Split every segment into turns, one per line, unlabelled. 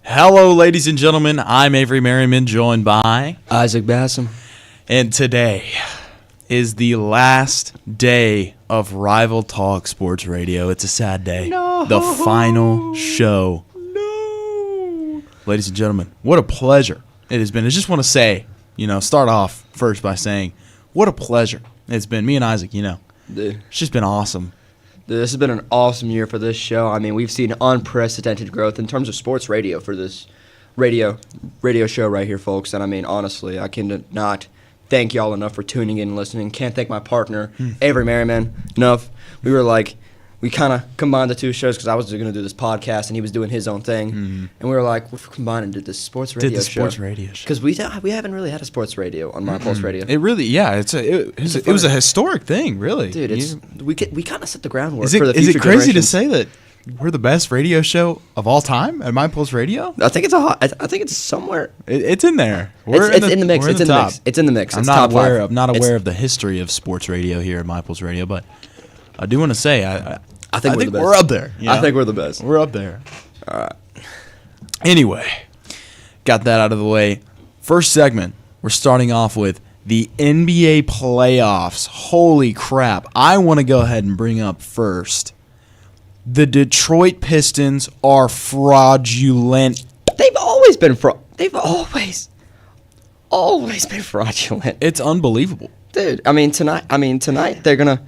Hello, ladies and gentlemen. I'm Avery Merriman, joined by
Isaac Bassam.
And today is the last day of Rival Talk Sports Radio. It's a sad day.
No.
The final show.
No.
Ladies and gentlemen, what a pleasure it has been. I just want to say, start off first by saying, what a pleasure it's been. Me and Isaac,
Dude,
it's just been awesome.
this has been an awesome year for this show. I mean, we've seen unprecedented growth in terms of sports radio for this radio show right here, folks. And I mean, honestly, I cannot thank y'all enough for tuning in and listening. Can't thank my partner, Avery Merriman, enough. We kind of combined the two shows because I was going to do this podcast and he was doing his own thing. And we were like, we'll combine and do this sports radio show. Because we haven't really had a sports radio on My Pulse Radio.
It really, yeah, it was a historic thing, really.
Dude, we kind of set the groundwork
for
the future
Is it crazy to
generations.
say that we're the best radio show of all time at My Pulse Radio?
I think it's somewhere.
It's in there.
It's in the mix.
We're
It's in the mix. It's in the mix.
I'm
It's
not
top five.
I'm not aware of the history of sports radio here at My Pulse Radio, but I do want to say I think
we're the best.
we're up there.
I think we're the best.
We're up there.
All right.
Anyway, got that out of the way. First segment, we're starting off with the NBA playoffs. Holy crap. I want to go ahead and bring up first. The Detroit Pistons are fraudulent.
They've always been always been fraudulent.
It's unbelievable.
Dude, tonight they're gonna.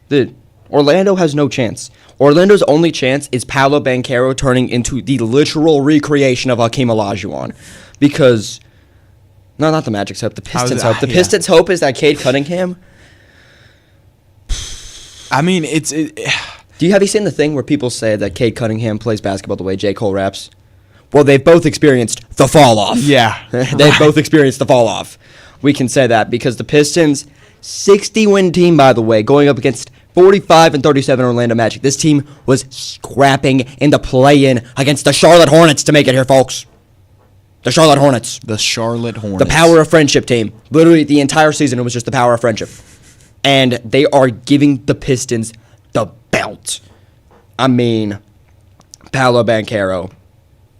Dude, Orlando has no chance. Orlando's only chance is Paolo Banchero turning into the literal recreation of Hakeem Olajuwon, because. No, not the Magic's hope. The Pistons' hope. The Pistons' hope is that Cade Cunningham.
I mean,
Have you seen the thing where people say that Cade Cunningham plays basketball the way J. Cole raps? Well, they've both experienced the fall off.
Yeah.
They've both experienced the fall off. We can say that because the Pistons, 60-win team, by the way, going up against 45-37 Orlando Magic. This team was scrapping in the play-in against the Charlotte Hornets to make it here, folks. The Charlotte Hornets.
The Charlotte Hornets.
The power of friendship team. Literally, the entire season, it was just the power of friendship. And they are giving the Pistons the belt. I mean, Paolo Banchero,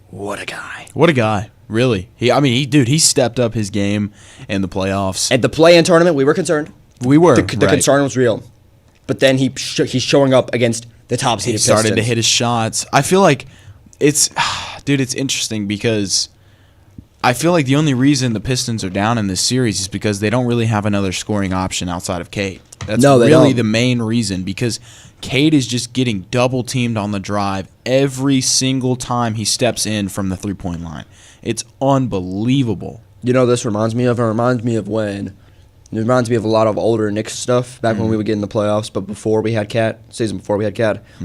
what a guy.
What a guy. Really. He stepped up his game in the playoffs.
At the play-in tournament, we were concerned.
We were.
The concern was real. But then he's showing up against the top seeded Pistons.
He started to hit his shots. I feel like it's interesting because I feel like the only reason the Pistons are down in this series is because they don't really have another scoring option outside of Cade. That's really the main reason, because Cade is just getting double-teamed on the drive every single time he steps in from the three-point line. It's unbelievable.
You know, this reminds me of? It reminds me of a lot of older Knicks stuff back when we would get in the playoffs, but before we had Cat,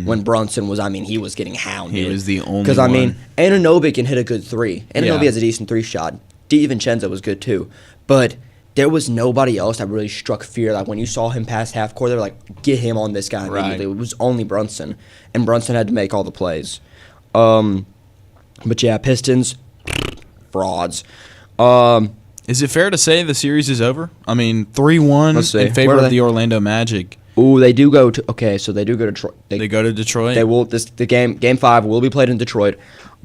when Brunson was, he was getting hounded.
He was the only one.
Because, Anunoby can hit a good three. Anunoby has a decent three shot. DiVincenzo was good too. But there was nobody else that really struck fear. Like, when you saw him pass half court, they were like, get him on this guy immediately.
Right.
It was only Brunson. And Brunson had to make all the plays. But yeah, Pistons, frauds.
Is it fair to say the series is over? 3-1 in favor of the Orlando Magic.
Ooh, they do go to. Okay, so they do go to Detroit.
They go to Detroit.
They will. Game 5 will be played in Detroit.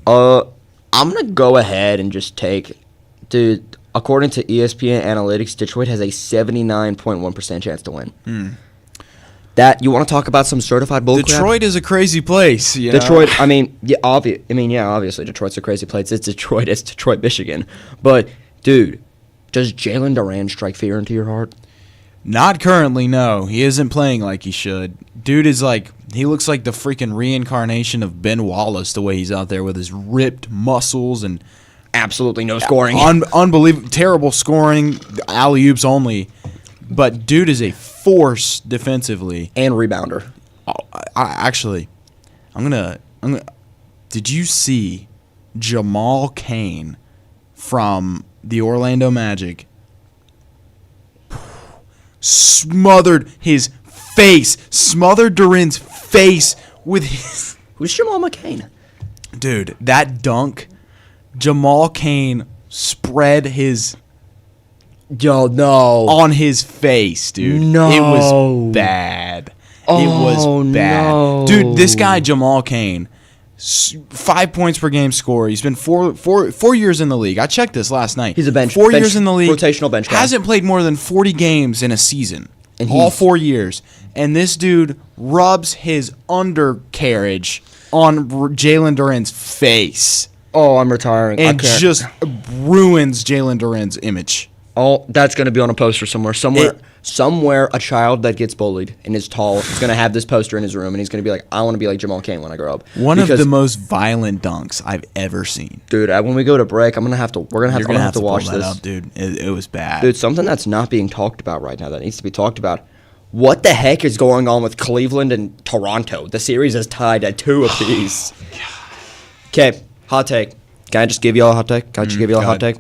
I'm gonna go ahead and just take, dude. According to ESPN Analytics, Detroit has a 79.1% chance to win. That, you want to talk about some certified bullcrap?
Detroit is a crazy place.
Detroit. Obviously Detroit's a crazy place. It's Detroit. It's Detroit, Michigan. But dude, does Jalen Duran strike fear into your heart?
Not currently, no. He isn't playing like he should. Dude is he looks like the freaking reincarnation of Ben Wallace, the way he's out there with his ripped muscles and
absolutely no scoring.
Unbelievable, terrible scoring, alley-oops only. But dude is a force defensively
and rebounder.
I'm gonna. Did you see Jamal Cain from the Orlando Magic smothered Duran's face with his...
Who's Jamal McCain?
Dude, that dunk, Jamal Cain spread his...
Yo, no.
On his face, dude.
No.
It was bad. It was bad.
No.
Dude, this guy, Jamal Cain, 5 points per game score. He's been four years in the league. I checked this last night.
He's a bench
4 years in the league.
rotational bench guy.
Hasn't played more than 40 games in a season.
And
all 4 years. And this dude rubs his undercarriage on Jalen Duren's face.
Oh, I'm retiring.
And just ruins Jalen Duren's image.
Oh, that's going to be on a poster somewhere. Somewhere, a child that gets bullied and is tall is going to have this poster in his room, and he's going to be like, I want to be like Jamal Cain when I grow up.
One of the most violent dunks I've ever seen.
Dude, when we go to break, we're going to have to watch
pull that
this.
up, dude. It was bad.
Dude, something that's not being talked about right now that needs to be talked about. What the heck is going on with Cleveland and Toronto? The series is tied at 2 apiece. Okay, hot take. Can I just give you all a hot take? Hot take?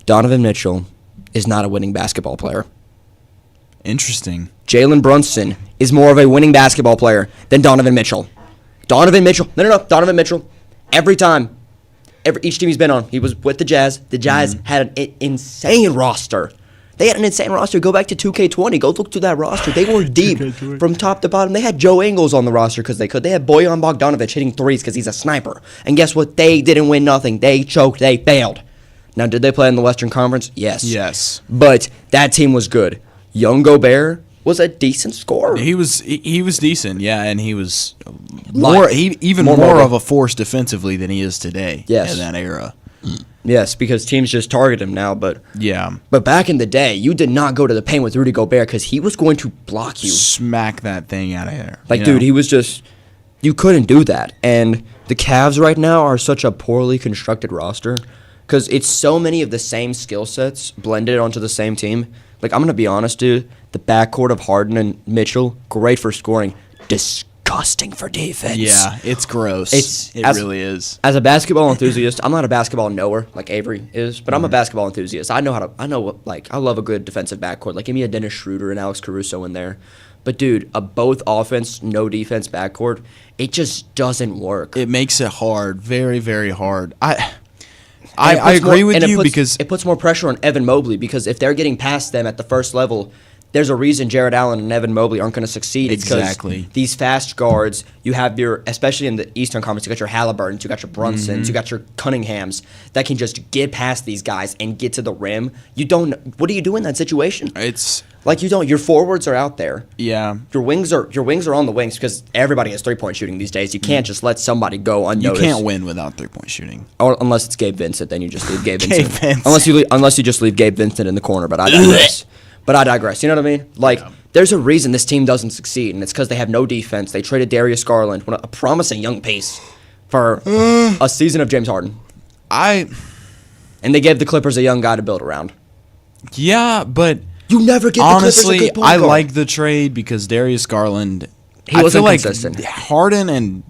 Donovan Mitchell is not a winning basketball player.
Interesting.
Jalen Brunson is more of a winning basketball player than Donovan Mitchell. Donovan Mitchell. Donovan Mitchell. Every time. Each team he's been on. He was with the Jazz. The Jazz had an insane roster. They had an insane roster. Go back to 2K20. Go look through that roster. They were deep from top to bottom. They had Joe Ingles on the roster because they could. They had Bojan Bogdanovic hitting threes because he's a sniper. And guess what? They didn't win nothing. They choked. They failed. Now, did they play in the Western Conference? Yes.
Yes.
But that team was good. Young Gobert was a decent scorer.
He was decent, yeah, and he was
More
more of a force defensively than he is today.
Yes.
In that era.
Yes, because teams just target him now. But
Yeah.
But back in the day, you did not go to the paint with Rudy Gobert because he was going to block you.
Smack that thing out of there.
Like, dude, he was just... You couldn't do that. And the Cavs right now are such a poorly constructed roster because it's so many of the same skill sets blended onto the same team. Like, I'm going to be honest, dude. The backcourt of Harden and Mitchell, great for scoring. Disgusting for defense.
Yeah, it's gross. It really is.
As a basketball enthusiast, I'm not a basketball knower like Avery is, but I'm a basketball enthusiast. I love a good defensive backcourt. Like, give me a Dennis Schroeder and Alex Caruso in there. But, dude, a both offense, no defense backcourt, it just doesn't work.
It makes it hard. Very, very hard. I agree with you because
it puts more pressure on Evan Mobley because if they're getting past them at the first level, there's a reason Jared Allen and Evan Mobley aren't going to succeed. It's
exactly.
These fast guards, you have especially in the Eastern Conference, you got your Halliburtons, you got your Brunsons, you got your Cunninghams that can just get past these guys and get to the rim. What do you do in that situation? Your forwards are out there.
Yeah.
Your wings are on the wings because everybody has 3-point shooting these days. You can't just let somebody go unnoticed.
You can't win without 3-point shooting.
Or unless it's Gabe Vincent, then you just leave Gabe
Gabe
Vincent.
Vincent.
Unless you just leave Gabe Vincent in the corner, but I digress. You know what I mean? Like, there's a reason this team doesn't succeed, and it's because they have no defense. They traded Darius Garland, a promising young piece, for a season of James Harden. And they gave the Clippers a young guy to build around.
Yeah, but
you never get
honestly,
the Clippers a good point
I
guard.
like the trade because Darius Garland.
He was
I feel
inconsistent.
like Harden and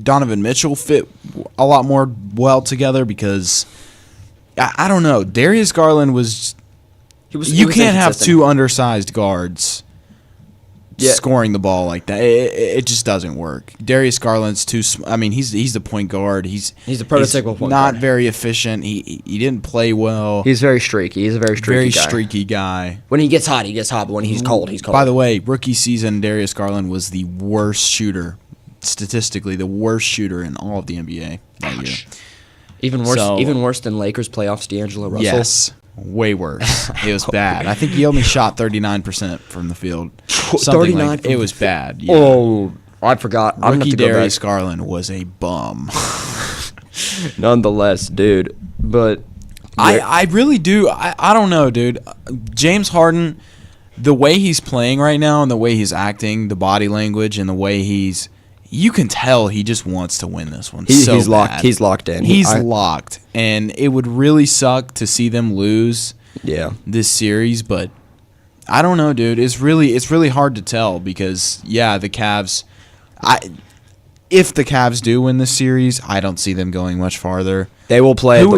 Donovan Mitchell fit a lot more well together because I don't know. Darius Garland was. You can't have two undersized guards scoring the ball like that. It just doesn't work. Darius Garland's too. I mean, he's the point guard. He's
the prototypical point
not
guard.
very efficient. He didn't play well.
He's very streaky. He's a very
streaky guy.
When he gets hot, he gets hot. But when he's cold, he's cold.
By the way, rookie season, Darius Garland was the worst shooter, statistically the worst shooter in all of the NBA that year.
Even worse than Lakers playoffs D'Angelo Russell.
Yes. Way worse. It was bad. I think he only shot 39% from the field. Something like it was bad. Yeah.
Oh, I forgot.
Rookie Darius Garland was a bum.
Nonetheless, dude. But
I really do. I don't know, dude. James Harden, the way he's playing right now and the way he's acting, the body language and the way you can tell he just wants to win this one.
He's locked. He's locked in.
He's locked, and it would really suck to see them lose. This series, but I don't know, dude. It's really hard to tell because the Cavs. If the Cavs do win this series, I don't see them going much farther.
They will play.
They're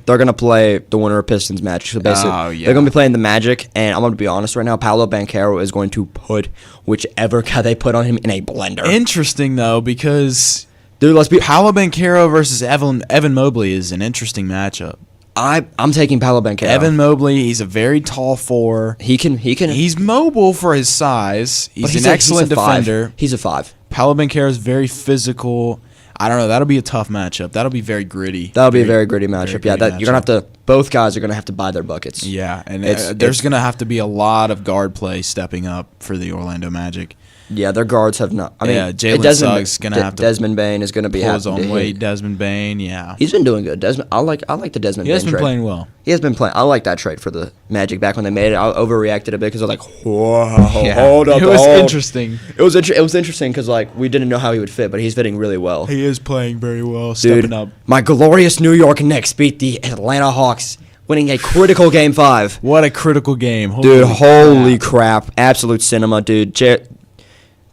going to play the winner of Pistons match. So basically, they're going to be playing the Magic, and I'm going to be honest right now. Paolo Banchero is going to put whichever guy they put on him in a blender.
Interesting though, because
dude,
Paolo Banchero versus Evan Mobley is an interesting matchup.
I'm taking Paolo Banchero.
Evan Mobley, he's a very tall 4.
He can.
He's mobile for his size. He's an excellent defender.
He's a 5.
Paolo Banchero is very physical. I don't know. That'll be a tough matchup. That'll be very gritty.
That'll be a very gritty matchup.
very
Yeah,
gritty
you're gonna have to. Both guys are gonna have to buy their buckets.
Yeah, and
It's-
there's going to have to be a lot of guard play stepping up for the Orlando Magic.
Yeah, their guards have not. I mean,
Yeah, Jalen
Desmond-
Suggs gonna have to
Desmond Bain is gonna be
Pull his
happy
own
to
weight.
hit.
Desmond Bain, yeah.
He's been doing good. Desmond, I like the Desmond.
He has
Bain
been
trade.
playing well.
He has been playing. I like that trade for the Magic back when they made it. I overreacted a bit because I was like, whoa, hold up.
It was
hold.
interesting.
It was interesting because like we didn't know how he would fit, but he's fitting really well.
He is playing very well, stepping
Dude,
up.
my glorious New York Knicks beat the Atlanta Hawks, winning a critical Game 5.
What a critical game.
Dude, holy crap. Absolute cinema, dude.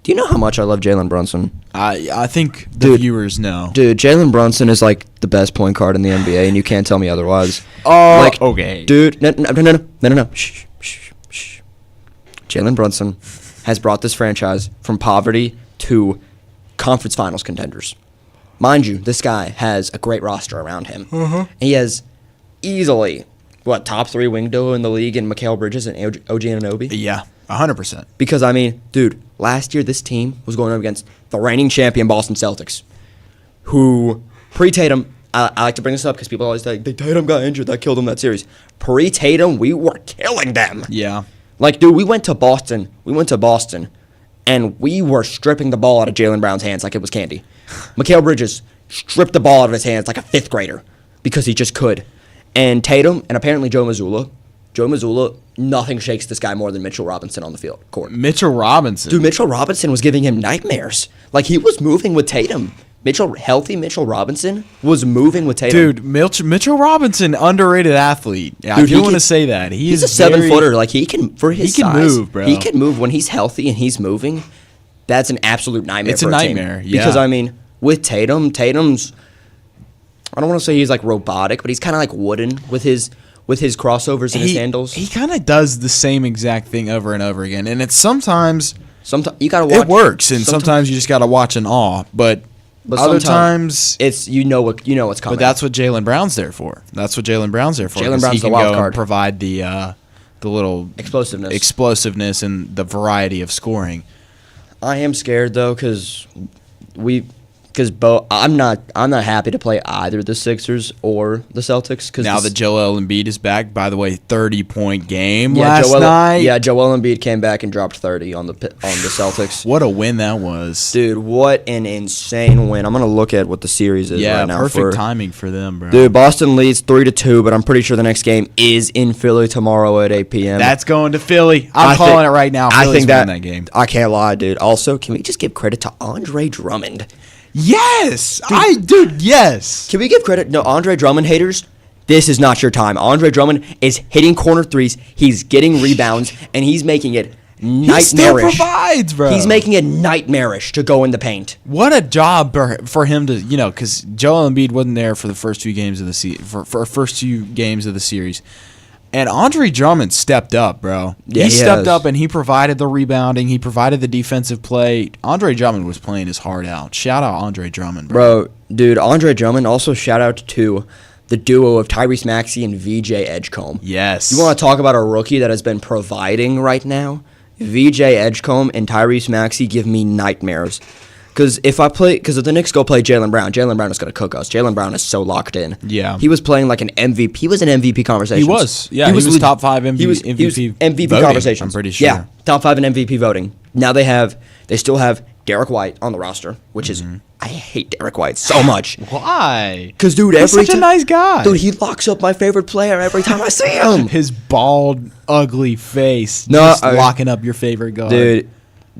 Do you know how much I love Jalen Brunson?
I think the
Dude.
viewers know.
Dude, Jalen Brunson is like the best point guard in the NBA, and you can't tell me otherwise.
Oh, okay.
Dude, no. Shh. Jalen Brunson has brought this franchise from poverty to conference finals contenders. Mind you, this guy has a great roster around him. He has easily, top 3 wing duo in the league in Mikal Bridges and OG Anunoby?
Yeah, 100%.
Because, I mean, dude, last year this team was going up against the reigning champion Boston Celtics, who, pre-Tatum, I like to bring this up because people always say, Tatum got injured, that killed him that series. Pre-Tatum, we were killing them.
Yeah.
Like, dude, we went to Boston, and we were stripping the ball out of Jaylen Brown's hands like it was candy. Mikal Bridges stripped the ball out of his hands like a 5th grader because he just could. And Tatum, and apparently Joe Mazzulla, nothing shakes this guy more than Mitchell Robinson on the field court.
Mitchell Robinson.
Dude, Mitchell Robinson was giving him nightmares. Like, he was moving with Tatum. Healthy Mitchell Robinson was moving with Tatum.
Dude, Mitchell Robinson, underrated athlete. Yeah,
Dude,
I do
he
want to
can-
say that.
He's a 7-footer. Like, he can, for his
He can
size,
move, bro.
He can move when he's healthy and he's moving. That's an absolute nightmare.
It's a
for
nightmare,
team.
yeah.
Because I mean, with Tatum's. I don't want to say he's like robotic, but he's kind of like wooden with his crossovers and his handles.
He kind of does the same exact thing over and over again, and it's sometimes
Sometimes you gotta watch.
it works, and sometimes you just got to watch in awe. But other times,
it's what's coming.
but that's what Jaylen Brown's there for.
Jaylen
'cause
Brown's
he
the
can
wild
go
card.
and provide the little explosiveness and the variety of scoring.
I am scared though because I'm not happy to play either the Sixers or the Celtics because
Now that Joel Embiid is back, by the way, 30-point game last night.
Yeah, Joel Embiid came back and dropped 30 on the Celtics.
What a win that was.
Dude, what an insane win! I'm gonna look at what the series is
Yeah,
right now.
perfect timing for them, bro.
Dude, Boston leads 3-2, but I'm pretty sure the next game is in Philly tomorrow at 8 p.m.
That's going to Philly. I'm
I
calling
think-
it right now.
I
Philly's
think
winning that game.
I can't lie, dude. Also, can we just give credit to Andre Drummond?
Yes, yes.
Can we give credit? No, Andre Drummond haters, this is not your time. Andre Drummond is hitting corner threes. He's getting rebounds, and he's making it nightmarish.
He still provides, bro.
He's making it nightmarish to go in the paint.
What a job for him to, because Joel Embiid wasn't there for the first 2 games of the first 2 games of the series. And Andre Drummond stepped up, bro.
Yeah,
he
he
stepped
has.
up and he provided the rebounding. He provided the defensive play. Andre Drummond was playing his heart out. Shout out Andre Drummond, bro.
Bro, dude, Andre Drummond, also shout out to the duo of Tyrese Maxey and VJ Edgecombe.
Yes.
You want to talk about a rookie that has been providing right now? VJ Edgecombe and Tyrese Maxey give me nightmares. Because if the Knicks go play Jaylen Brown is going to cook us. Jaylen Brown is so locked in.
Yeah.
He was playing like an MVP. He was in MVP conversations.
He was. Yeah, he was top 5 MVP
He was MVP
voting,
conversations.
I'm pretty sure.
Yeah, top 5 in MVP voting. Now they still have Derek White on the roster, which is, I hate Derek White so much.
Why?
Because, dude,
He's such a nice guy.
Dude, he locks up my favorite player every time I see him.
His bald, ugly face
No,
just locking up your favorite guard.
Dude,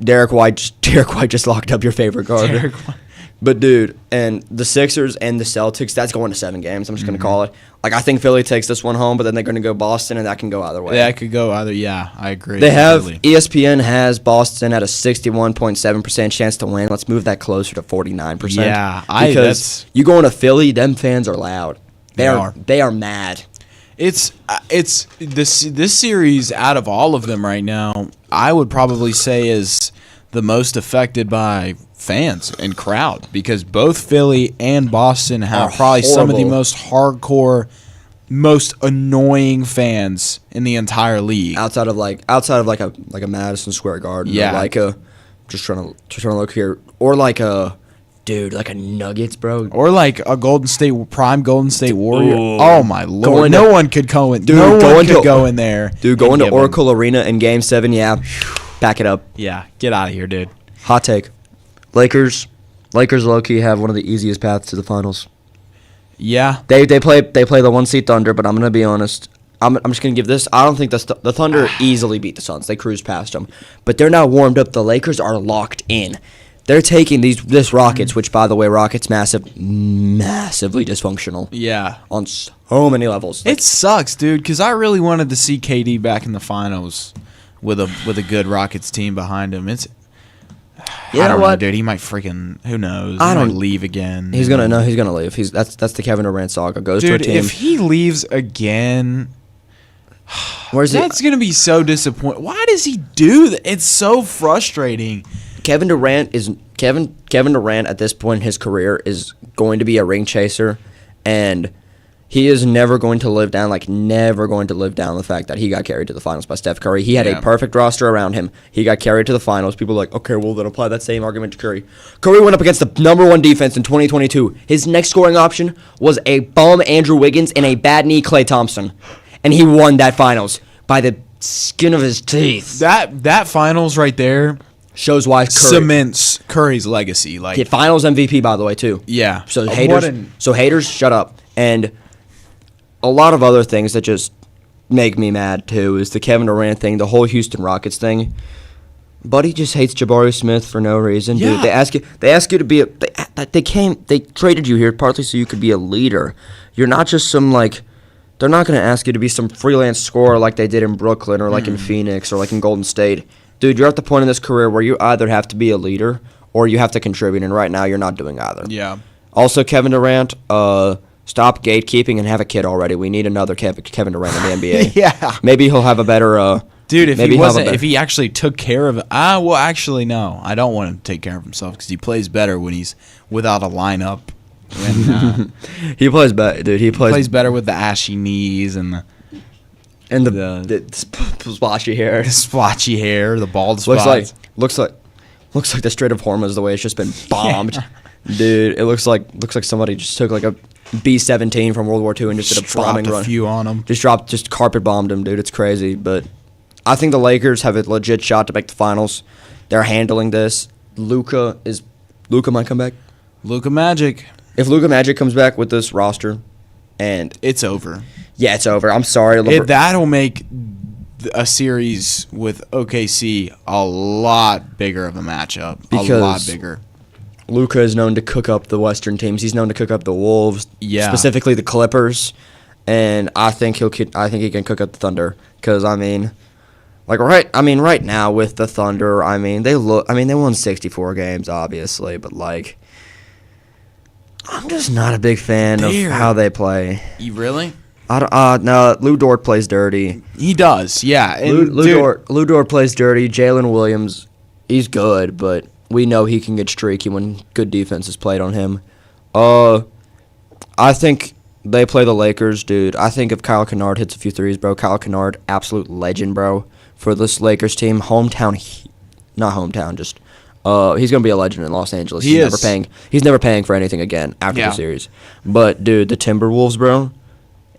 Derek White just locked up your favorite guard.
Derek White.
But, dude, and the Sixers and the Celtics, that's going to 7 games. I'm just going to call it. Like, I think Philly takes this one home, but then they're going to go Boston, and that can go either way.
Yeah, it could go either. Yeah, I agree.
They have
completely.
ESPN has Boston at a 61.7% chance to win. Let's move that closer to 49%.
Yeah,
because you going to Philly, them fans are loud.
They are.
They are mad.
It's this series out of all of them right now, I would probably say is the most affected by fans and crowd because both Philly and Boston have
Are
probably some of the
horrible.
most hardcore, most annoying fans in the entire league.
Outside of like a Madison Square Garden.
Yeah.
Or like a just trying to look here, or like a dude, like a Nuggets, bro.
Or like a prime Golden State Warrior.
Ooh.
Oh my lord! No one could go in.
Dude,
No one
going
could
to-
go in there.
Dude, going to Oracle Arena in Game 7, yeah. Back it up.
Yeah, get out of here, dude.
Hot take. Lakers low-key have one of the easiest paths to the finals.
Yeah,
They play the 1 seed Thunder, but I'm going to be honest. I'm just going to give this. I don't think the Thunder easily beat the Suns. They cruised past them. But they're now warmed up. The Lakers are locked in. They're taking this Rockets, which, by the way, Rockets massively dysfunctional
yeah.
on so many levels.
It sucks, dude, because I really wanted to see KD back in the finals with a good Rockets team behind him.
You
I
know
don't
what?
know, dude. He might freaking, who knows?
I
He might
don't-
leave again.
He's gonna leave. That's the Kevin Durant saga. Goes
Dude,
to a team.
if he leaves again,
Where's he?
that's gonna be so disappointing. Why does he do that? It's so frustrating.
Kevin Durant at this point in his career is going to be a ring chaser, and he is never going to live down the fact that he got carried to the finals by Steph Curry. He had
Yeah.
a perfect roster around him. He got carried to the finals. People are like, okay, well then apply that same argument to Curry. Curry went up against the #1 defense in 2022. His next scoring option was a bum Andrew Wiggins and a bad knee Klay Thompson, and he won that finals by the skin of his teeth.
That finals right there
Shows why Curry.
cements Curry's legacy. Like,
Yeah, finals MVP, by the way, too.
yeah.
So
What
haters,
an-
shut up. And a lot of other things that just make me mad too is the Kevin Durant thing, the whole Houston Rockets thing. Buddy just hates Jabari Smith for no reason, dude.
Yeah.
They ask you to be they traded you here partly so you could be a leader. You're not just some like. They're not going to ask you to be some freelance scorer like they did in Brooklyn or like in Phoenix or like in Golden State. Dude, you're at the point in this career where you either have to be a leader or you have to contribute, and right now you're not doing either.
Yeah.
Also, Kevin Durant, stop gatekeeping and have a kid already. We need another Kevin Durant in the NBA.
Yeah.
Maybe he'll have a better.
Dude, if
maybe
he
he'll have a
wasn't,
better-
if he actually took care of it, well, actually, no, I don't want him to take care of himself because he plays better when he's without a lineup. When,
he plays better, dude. He plays,
plays better with the ashy knees and the
and the
the-
splashy hair.
splotchy hair, the bald
Looks
spots.
looks like the Strait of Hormuz the way it's just been bombed. Dude, it looks like somebody just took like a B-17 from World War II and just did a bombing
dropped a
run.
few on him.
Just carpet bombed him, dude. It's crazy, but I think the Lakers have a legit shot to make the finals. They're handling this. Luka might come back.
Luka Magic,
If Luka Magic comes back with this roster, and
it's over.
yeah, it's over. I'm sorry,
That'll make a series with OKC a lot bigger of a matchup. A lot
Because-
bigger.
Luka is known to cook up the Western teams. He's known to cook up the Wolves,
Yeah.
specifically the Clippers, and I think he can cook up the Thunder. Because right now with the Thunder, they won 64 games, obviously, but like, I'm just not a big fan of
They're-
how they play.
You really?
No, Lou Dort plays dirty.
He does, yeah. And
Lou Dort plays dirty. Jalen Williams, he's good, but we know he can get streaky when good defense is played on him. I think they play the Lakers, dude. I think if Kyle Kennard hits a few threes, bro. Kyle Kennard, absolute legend, bro, for this Lakers team. Not hometown, just he's gonna be a legend in Los Angeles.
He is.
He's never paying for anything again after
Yeah.
the series. But dude, the Timberwolves, bro.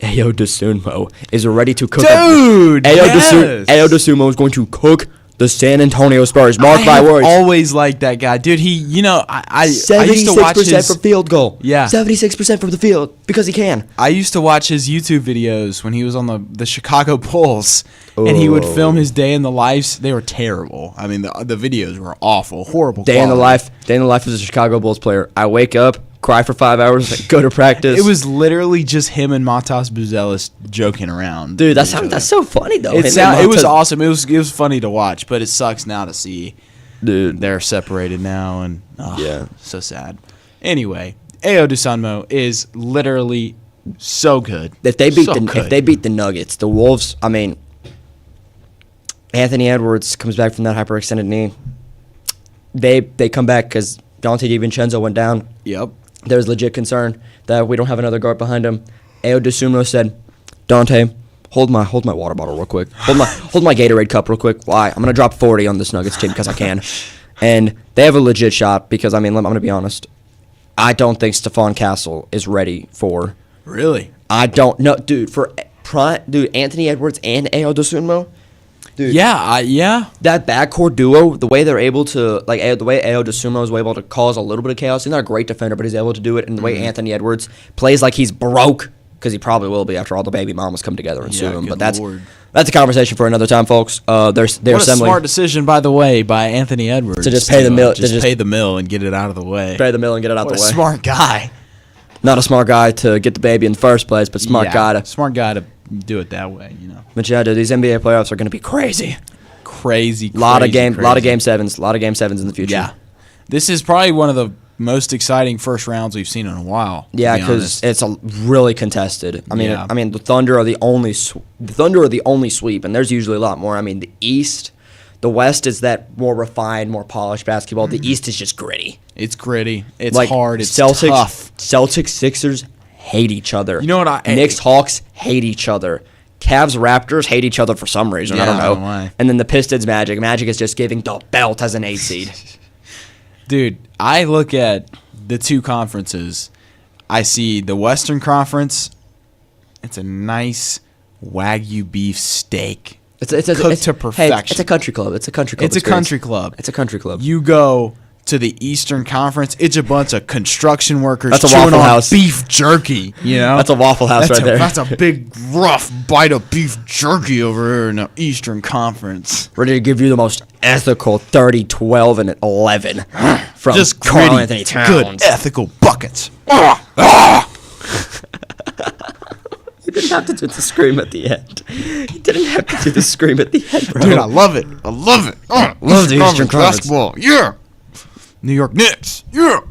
Ayo Dosunmu is ready to cook.
Dude, yes.
Ayo Dosunmu is going to cook the San Antonio Spurs. Mark
I
my
have
words.
always liked that guy, dude. I used to
76%
watch his
from field goal.
Yeah.
76% from the field because he can.
I used to watch his YouTube videos when he was on the Chicago Bulls, and he would film his day in the lives. They were terrible. I mean, the videos were awful, horrible.
Day in the
quality.
life as a Chicago Bulls player. I wake up, cry for 5 hours, go to practice.
It was literally just him and Matas Buzelis joking around.
dude.
with each other.
That's so funny though.
It
Him and
was
Monta-
awesome. It was funny to watch, but it sucks now to see
dude.
they're separated now, and
Yeah.
so sad. Anyway, Ayo Dosunmu is literally so good.
If they beat
So
the Nuggets, the Wolves. Anthony Edwards comes back from that hyperextended knee. They come back because Dante DiVincenzo went down.
Yep.
There's legit concern that we don't have another guard behind him. Ayo Dosunmu said, "Dante, hold my water bottle real quick. Hold my Gatorade cup real quick. Why? I'm gonna drop 40 on this Nuggets team because I can." And they have a legit shot because I'm gonna be honest. I don't think Stephon Castle is ready for.
Really?
I don't know, dude. Anthony Edwards and Ayo Dosunmu. Dude,
Yeah.
that backcourt duo, the way they're able to, the way Ayo Dosunmu is able to cause a little bit of chaos. He's not a great defender, but he's able to do it. And the way Anthony Edwards plays like he's broke, because he probably will be after all the baby mamas come together and sue him.
good
But
Lord.
that's a conversation for another time, folks. They're
What a
assembling.
smart decision, by the way, by Anthony Edwards
To just pay the mill-
Just
to just-
pay the mill and get it out of the way.
Pay the mill and get it out
What
the
a
way.
smart guy.
Not a smart guy to get the baby in the first place, but smart guy to.
Smart guy to do it that way.
But yeah, dude, these NBA playoffs are going to be crazy.
Crazy.
Lot of
crazy.
game sevens in the future.
Yeah, this is probably one of the most exciting first rounds we've seen in a while. to
Yeah,
be
because
honest.
it's really contested.
Yeah.
The Thunder are the only sweep, and there's usually a lot more. I mean, the East, the West is that more refined, more polished basketball. The East is just gritty.
It's gritty. It's
Like
hard. It's
Celtics,
tough.
Celtics, Sixers hate each other.
You know what
Knicks, Hawks hate each other. Cavs, Raptors hate each other for some reason.
Yeah,
I don't
I
know.
don't know why.
And then the Pistons, Magic. Magic is just giving the belt as an 8 seed.
Dude, I look at the two conferences. I see the Western Conference. It's a nice Wagyu beef steak.
It's
Cooked to perfection.
Hey, it's a country club. It's a country club.
It's a
experience.
country club.
It's a country club.
You go to the Eastern Conference, it's a bunch of construction workers
That's a
chewing
Waffle
on
House.
beef jerky. You know,
That's a Waffle House
That's
right there.
That's a big rough bite of beef jerky over here in the Eastern Conference.
Ready to give you the most ethical 30, 12, and 11 from
Just
Karl
gritty,
Anthony
good
Towns.
ethical buckets.
You didn't have to do the scream at the end. You didn't have to do the scream at the end, bro.
Dude, I love it. I love it.
Love the Eastern Conference.
basketball. Yeah. New York Knicks. Yeah.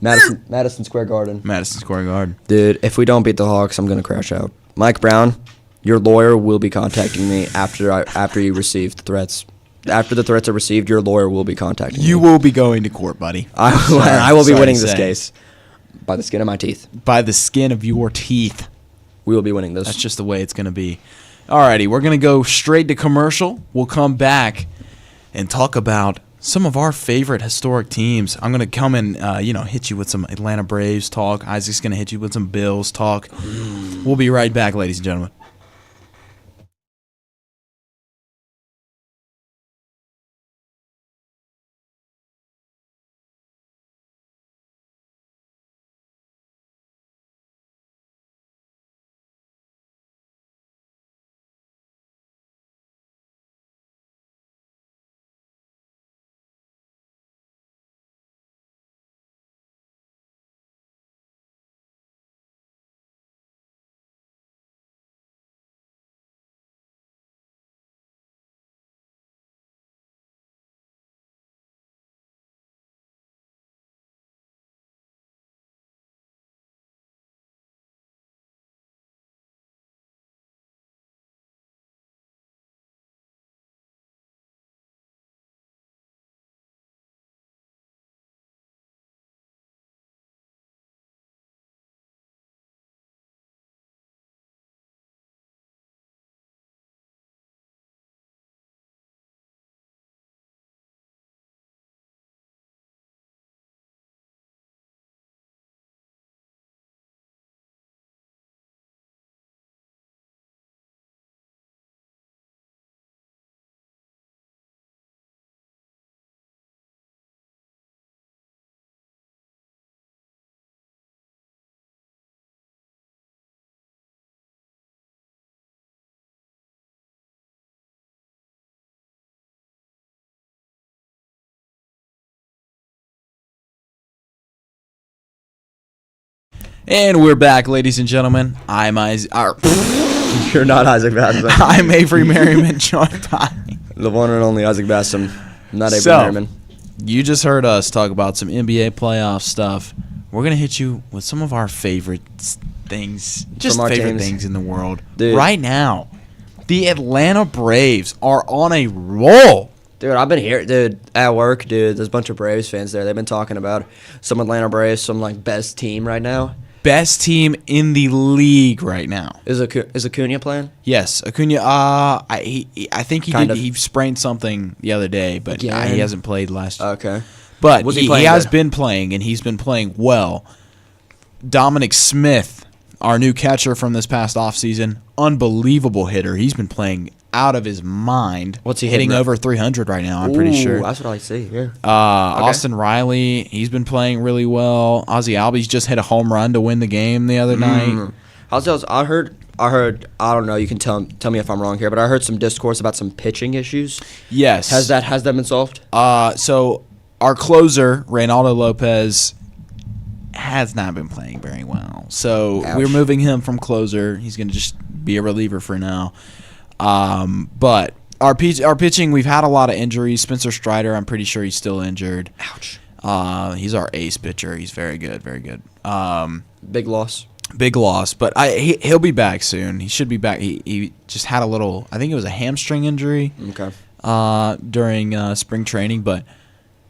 Madison Square Garden.
Madison Square Garden.
Dude, if we don't beat the Hawks, I'm gonna crash out. Mike Brown, your lawyer will be contacting me after you receive the threats. After the threats are received, your lawyer will be contacting
You
me.
will be going to court, buddy.
I will be
Sorry
winning
to
this
say.
case by the skin of my teeth.
By the skin of your teeth.
We will be winning this.
That's just the way it's going to be. Alrighty, we're going to go straight to commercial. We'll come back and talk about some of our favorite historic teams. I'm going to come and, hit you with some Atlanta Braves talk. Isaac's going to hit you with some Bills talk. We'll be right back, ladies and gentlemen. And we're back, ladies and gentlemen. I'm
You're not Isaac Bassam.
I'm Avery Merriman, joined by...
The one and only Isaac Bassam. Not Avery
So,
Merriman.
You just heard us talk about some NBA playoff stuff. We're going to hit you with some of our favorite things, just
our
favorite
teams.
things in the world.
Dude.
Right now, the Atlanta Braves are on a roll.
Dude, I've been here, dude, at work, dude. There's a bunch of Braves fans there. They've been talking about some Atlanta Braves, some best team right now.
Best team in the league right now.
Is Acuna playing?
Yes, Acuna. I think
Kind of.
he sprained something the other day, but
Again?
he hasn't played last.
Okay.
But
Was he
he
playing
has
good?
been playing, and he's been playing well. Dominic Smith, our new catcher from this past offseason, unbelievable hitter. He's been playing out of his mind.
What's he
hitting
hitting?
over 300 right now, I'm pretty
Ooh,
sure.
That's what I see. Yeah.
Austin Riley, he's been playing really well. Ozzy Albies just hit a home run to win the game the other night.
I heard. I don't know. You can tell me if I'm wrong here, but I heard some discourse about some pitching issues.
Yes.
Has that been solved?
So our closer, Reynaldo Lopez, has not been playing very well. So
Ouch.
we're moving him from closer. He's going to just be a reliever for now. But our pitching, we've had a lot of injuries. Spencer Strider, I'm pretty sure he's still injured.
Ouch.
He's our ace pitcher. He's very good, very good.
Big loss.
Big loss, but he'll be back soon. He should be back. He just had a little, I think it was a hamstring injury
Okay.
during spring training. But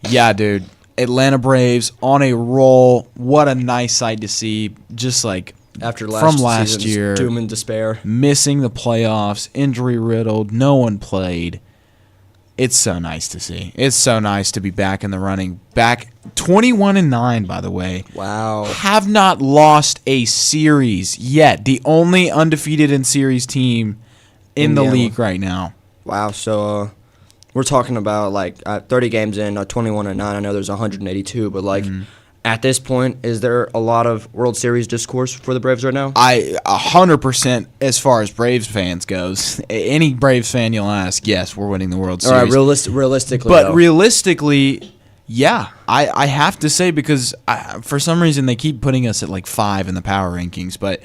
yeah, dude, Atlanta Braves on a roll. What a nice sight to see. Just like
After
from last
season's
year,
doom and despair.
missing the playoffs, injury riddled, no one played. It's so nice to see. It's so nice to be back in the running. Back 21-9, by the way.
Wow.
Have not lost a series yet. The only undefeated in series team in the
Indiana.
league right now.
Wow. So we're talking about like 30 games in, 21-9. I know there's 182, but like at this point, is there a lot of World Series discourse for the Braves right now?
100% as far as Braves fans goes. Any Braves fan you'll ask, yes, we're winning the World
All
Series.
right, realistically,
But
though.
realistically, yeah, I have to say because for some reason they keep putting us at like 5 in the power rankings. But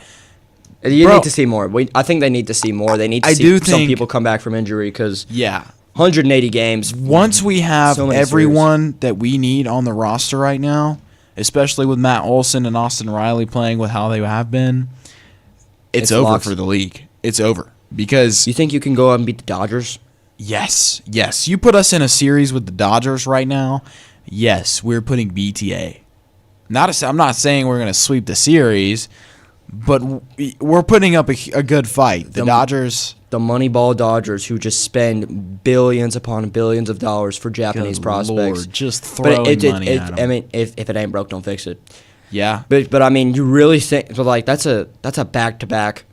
You
Bro,
need to see more. I think they need to see more. They need to
I
see
do
some
think-
people come back from injury because
yeah,
180 games.
once we have
So many
everyone that we need on the roster right now, especially with Matt Olson and Austin Riley playing with how they have been, it's over
locked.
for the league. It's over because
You think you can go out and beat the Dodgers?
yes, you put us in a series with the Dodgers right now. Yes, we're putting BTA. I'm not saying we're going to sweep the series, but we're putting up a good fight. The Dodgers.
The Moneyball Dodgers, who just spend billions upon billions of dollars for Japanese
Good
prospects.
Lord, just throwing money at 'em.
I mean, if it ain't broke, don't fix it.
Yeah.
But I mean, you really think? But like, that's a back-to-back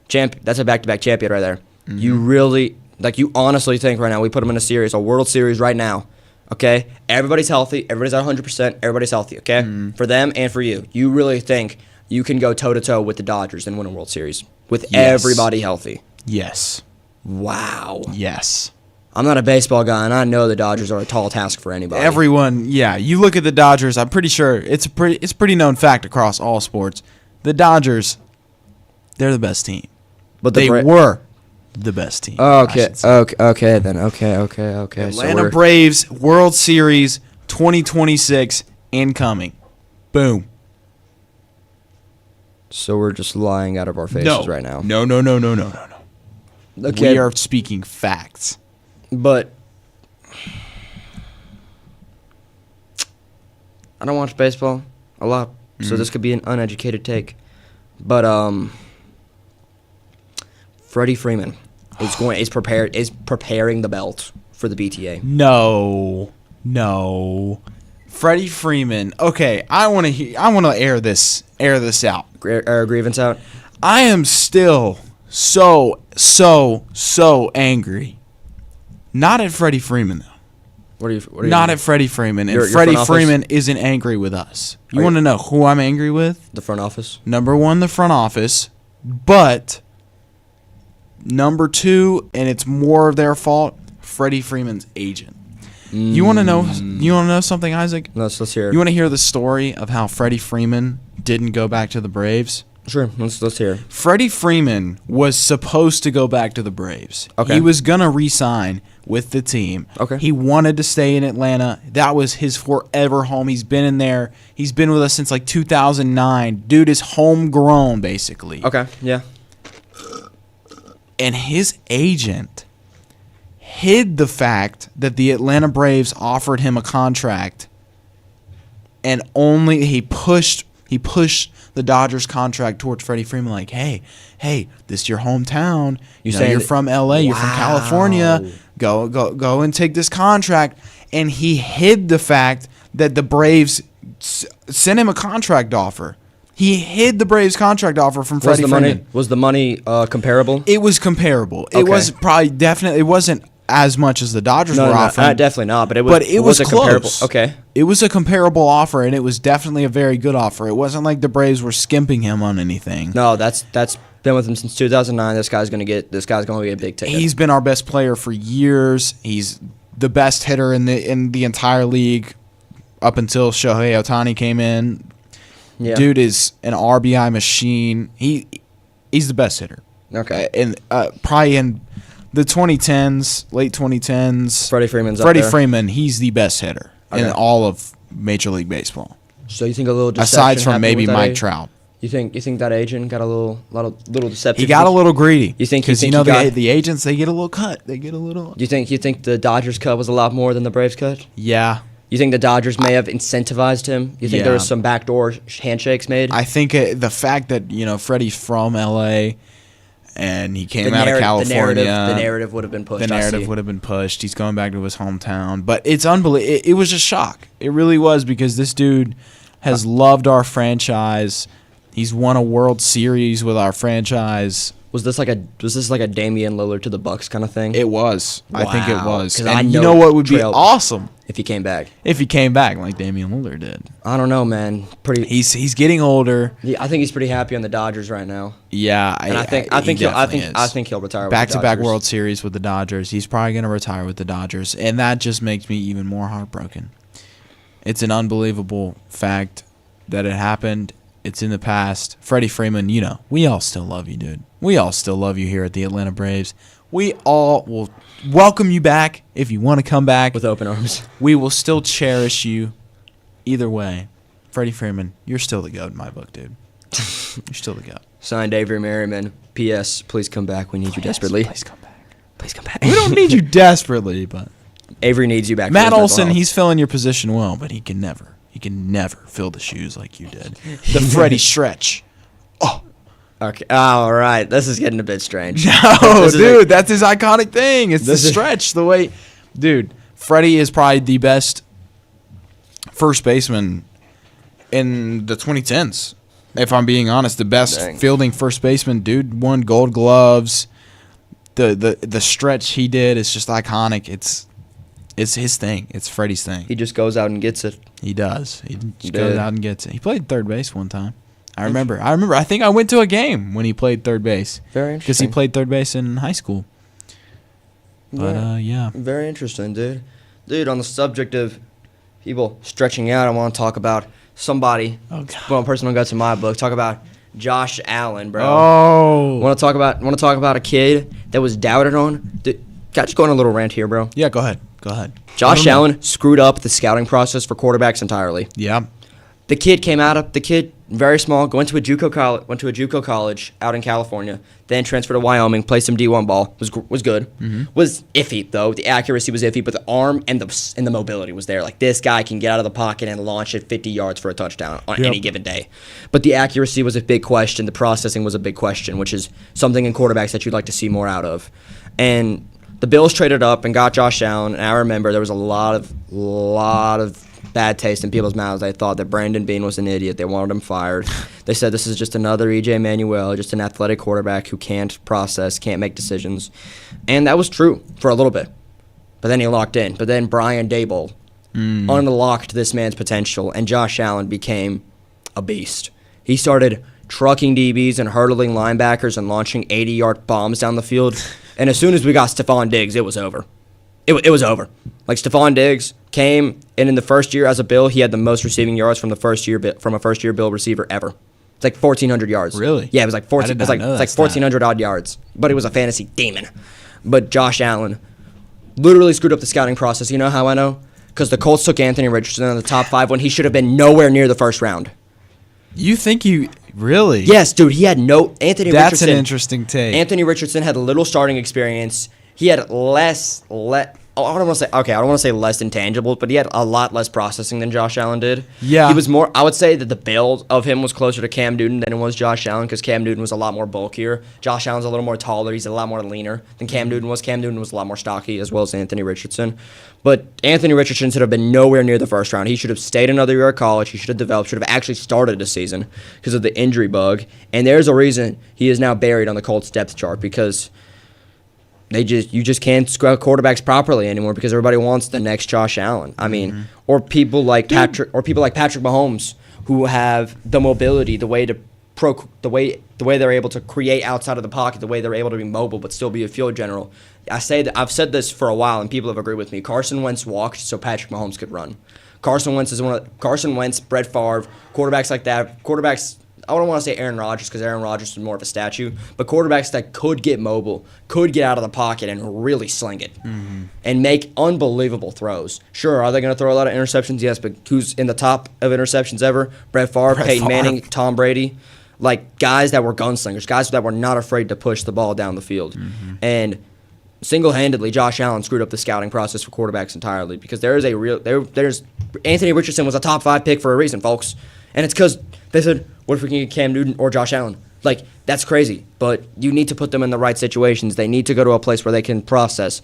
champ. That's a back-to-back champion right there.
Mm-hmm.
You really you honestly think right now we put them in a series, a World Series right now. Okay, everybody's healthy. Everybody's at 100%. Everybody's healthy. Okay, For them and for you, you really think you can go toe-to-toe with the Dodgers and win a World Series with
Yes.
everybody healthy?
Yes.
Wow.
Yes.
I'm not a baseball guy, and I know the Dodgers are a tall task for anybody.
Everyone, yeah. You look at the Dodgers. I'm pretty sure it's a pretty known fact across all sports. The Dodgers, they're the best team.
but
They were the best team. I
Okay,
should say.
okay, then. Okay.
Atlanta Braves World Series 2026 incoming. Boom.
So we're just lying out of our faces right now.
No.
Okay,
We are speaking facts.
but I don't watch baseball a lot, so this could be an uneducated take. But Freddie Freeman is preparing the belt for the BTA.
No. Freddie Freeman. Okay, I want to air this out.
Grievance out.
I am still so angry. Not at Freddie Freeman though.
What are you?
Not at Freddie Freeman. And
Your
Freddie
front office?
Freeman isn't angry with us. You
Are
want
you-
to know who I'm angry with?
the front office.
Number one, the front office. But number two, and it's more of their fault, Freddie Freeman's agent. You want to know? You want to know something, Isaac?
Let's hear it.
You want to hear the story of how Freddie Freeman didn't go back to the Braves?
Sure, let's hear it.
Freddie Freeman was supposed to go back to the Braves.
Okay.
He was going to re-sign with the team.
Okay.
He wanted to stay in Atlanta. That was his forever home. He's been in there. He's been with us since like 2009. Dude is homegrown, basically.
Okay, yeah.
And his agent hid the fact that the Atlanta Braves offered him a contract, and only he pushed the Dodgers contract towards Freddie Freeman, like, hey, this is your hometown. You know,
saying
you're
that-
from LA, you're from
Wow.
California. Go and take this contract. and he hid the fact that the Braves sent him a contract offer. He hid the Braves contract offer from Freddie Freeman.
Was the money comparable?
It was comparable. It
Okay.
was probably definitely. It wasn't as much as the Dodgers were offering.
Definitely not. But it was
close.
comparable. Okay.
It was a comparable offer, and it was definitely a very good offer. It wasn't like the Braves were skimping him on anything.
No, that's been with him since 2009. This guy's gonna be a big ticket.
He's been our best player for years. He's the best hitter in the entire league up until Shohei Ohtani came in.
Yeah.
Dude is an RBI machine. He's the best hitter.
Okay.
And probably in the 2010s, late 2010s,
Freddie Freeman's up
Freddie
there.
Freeman, he's the best hitter in
Okay.
all of Major League Baseball,
So you think a little deception
aside from
happened
maybe
with that
Mike
age?
Trout.
You think that agent got a little deceptive?
He got a little greedy.
You think
because
he
the agents, they get a little cut. They get a little.
You think the Dodgers cut was a lot more than the Braves cut?
Yeah,
You think the Dodgers may have incentivized him? You think there was
Yeah.
some backdoor handshakes made?
I think the fact that Freddie's from LA and he came out of California,
the narrative would have been pushed.
the
I
narrative
see.
would have been pushed. He's going back to his hometown, but it's unbelievable. It was a shock. It really was, because this dude has loved our franchise. He's won a World Series with our franchise.
Was this like a Damian Lillard to the Bucks kind of thing?
It was. I think it
Wow.
was.
'Cause
And
I
you
know
know what would be
Trail-
awesome
if he came back.
if he came back like Damian Lillard did.
I don't know, man.
He's getting older.
Yeah, I think he's pretty happy on the Dodgers right now.
Yeah,
And I think he'll retire.
back
with the
to back
Dodgers.
World Series with the Dodgers. He's probably going to retire with the Dodgers, and that just makes me even more heartbroken. It's an unbelievable fact that it happened. It's in the past. Freddie Freeman, we all still love you, dude. We all still love you here at the Atlanta Braves. We all will welcome you back if you want to come back.
with open arms.
We will still cherish you either way. Freddie Freeman, you're still the GOAT in my book, dude. You're still the GOAT.
Signed, Avery Merriman. P.S. Please come back. We need you desperately.
Please come back.
Please come back.
We don't need you desperately, but
Avery needs you back. for
Matt
his mental
Olson,
health.
he's filling your position well, but he can never fill the shoes like you did. The Freddie stretch.
Okay. All right. This is getting a bit strange.
No,
This is
dude, that's his iconic thing. It's the
This is-
stretch. The way, dude, Freddie is probably the best first baseman in the 2010s. If I'm being honest, the best
Dang.
fielding first baseman. Dude won Gold Gloves. The stretch he did is just iconic. It's his thing. It's Freddie's thing.
He just goes out and gets it.
He does. He just
did.
goes out and gets it. He played third base one time. I remember. I think I went to a game when he played third base.
Very
Because he
interesting.
played third base in high school. But, yeah.
Very interesting, dude. Dude, on the subject of people stretching out, I want to talk about somebody.
Oh, God.
One person who got to my book. Talk about Josh Allen, bro.
Oh.
Want to talk about a kid that was doubted on? Dude, can I just go on a little rant here, bro?
Yeah, go ahead.
Josh
Let 'em know.
Allen screwed up the scouting process for quarterbacks entirely.
Yeah.
The kid very small, went to a JUCO college out in California, then transferred to Wyoming, played some D1 ball, was good. Was iffy though. The accuracy was iffy, but the arm and the mobility was there. Like, this guy can get out of the pocket and launch it 50 yards for a touchdown on
Yep.
any given day. But the accuracy was a big question. The processing was a big question, which is something in quarterbacks that you'd like to see more out of. And the Bills traded up and got Josh Allen, and I remember there was a lot of bad taste in people's mouths. They thought that Brandon Beane was an idiot. They wanted him fired. They said this is just another E.J. Manuel, just an athletic quarterback who can't process, can't make decisions. And that was true for a little bit. But then he locked in. But then Brian Daboll unlocked this man's potential, and Josh Allen became a beast. He started trucking DBs and hurdling linebackers and launching 80-yard bombs down the field. And as soon as we got Stephon Diggs, it was over. It was over. Like, Stephon Diggs came, and in the first year as a Bill, he had the most receiving yards from a first-year Bill receiver ever. It's like 1,400 yards.
Really?
Yeah, it was like 14.
I did
It's
not
like
know
it's
that
like
stat.
1,400 odd yards. But it was a fantasy demon. But Josh Allen literally screwed up the scouting process. You know how I know? Because the Colts took Anthony Richardson in the top 5 when he should have been nowhere near the first round.
You think you really?
Yes, dude, he had no Anthony
That's
Richardson.
an interesting take.
Anthony Richardson had little starting experience. He had less I don't want to say less intangible, but he had a lot less processing than Josh Allen did.
Yeah.
He was more, I would say that the build of him was closer to Cam Newton than it was Josh Allen, because Cam Newton was a lot more bulkier. Josh Allen's a little more taller. He's a lot more leaner than Cam Newton was. Cam Newton was a lot more stocky, as well as Anthony Richardson. But Anthony Richardson should have been nowhere near the first round. He should have stayed another year at college. He should have developed, should have actually started the season because of the injury bug. And there's a reason he is now buried on the Colts depth chart, because you just can't scout quarterbacks properly anymore, because everybody wants the next Josh Allen. I mean, or people like Patrick Mahomes, who have the mobility, the way they're able to create outside of the pocket, the way they're able to be mobile but still be a field general. I've said this for a while, and people have agreed with me. Carson Wentz walked so Patrick Mahomes could run. Carson Wentz, Brett Favre, quarterbacks like that. Quarterbacks, I don't want to say Aaron Rodgers, because Aaron Rodgers is more of a statue, but quarterbacks that could get mobile, could get out of the pocket and really sling it and make unbelievable throws. Sure, are they going to throw a lot of interceptions? Yes, but who's in the top of interceptions ever? Brett Favre, Peyton Manning, Tom Brady. Like, guys that were gunslingers, guys that were not afraid to push the ball down the field. And single-handedly, Josh Allen screwed up the scouting process for quarterbacks entirely, because there's Anthony Richardson was a top 5 pick for a reason, folks. And it's because they said, what if we can get Cam Newton or Josh Allen? Like, that's crazy. But you need to put them in the right situations. They need to go to a place where they can process.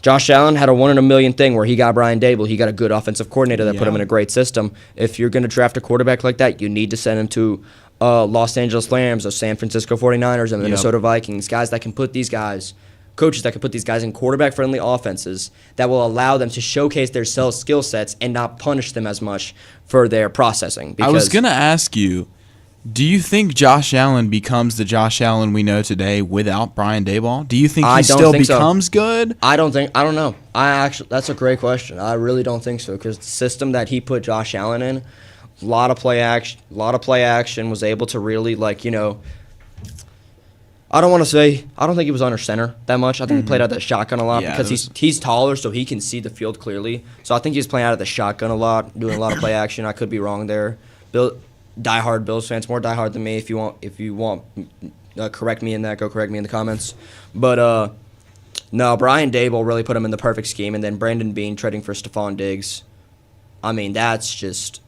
Josh Allen had a 1 in a million thing where he got Brian Dable. He got a good offensive coordinator that put him in a great system. If you're going to draft a quarterback like that, you need to send him to Los Angeles Rams or San Francisco 49ers and Minnesota Vikings. Guys that can put these guys, coaches that can put these guys in quarterback-friendly offenses that will allow them to showcase their skill sets and not punish them as much for their processing.
I was going to ask you, do you think Josh Allen becomes the Josh Allen we know today without Brian Daboll? Do you think he still becomes good?
I don't know. That's a great question. I really don't think so, because the system that he put Josh Allen in, a lot of play action, was able to really, like, I don't think he was under center that much. I think he played out the shotgun a lot, because he's taller, so he can see the field clearly. So I think he's playing out of the shotgun a lot, doing a lot of play action. I could be wrong there. Diehard Bills fans, more diehard than me. If you want, correct me in that. Go correct me in the comments. But no, Brian Dable really put him in the perfect scheme, and then Brandon Beane trading for Stephon Diggs. I mean, that's just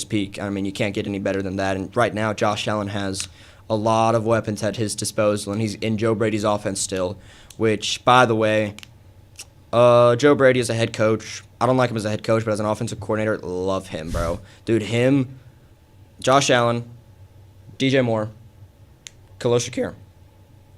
peak. I mean, you can't get any better than that. And right now, Josh Allen has a lot of weapons at his disposal, and he's in Joe Brady's offense still. Which, by the way, Joe Brady is a head coach. I don't like him as a head coach, but as an offensive coordinator, love him, bro. Dude, Josh Allen, DJ Moore, Khalil Shakir,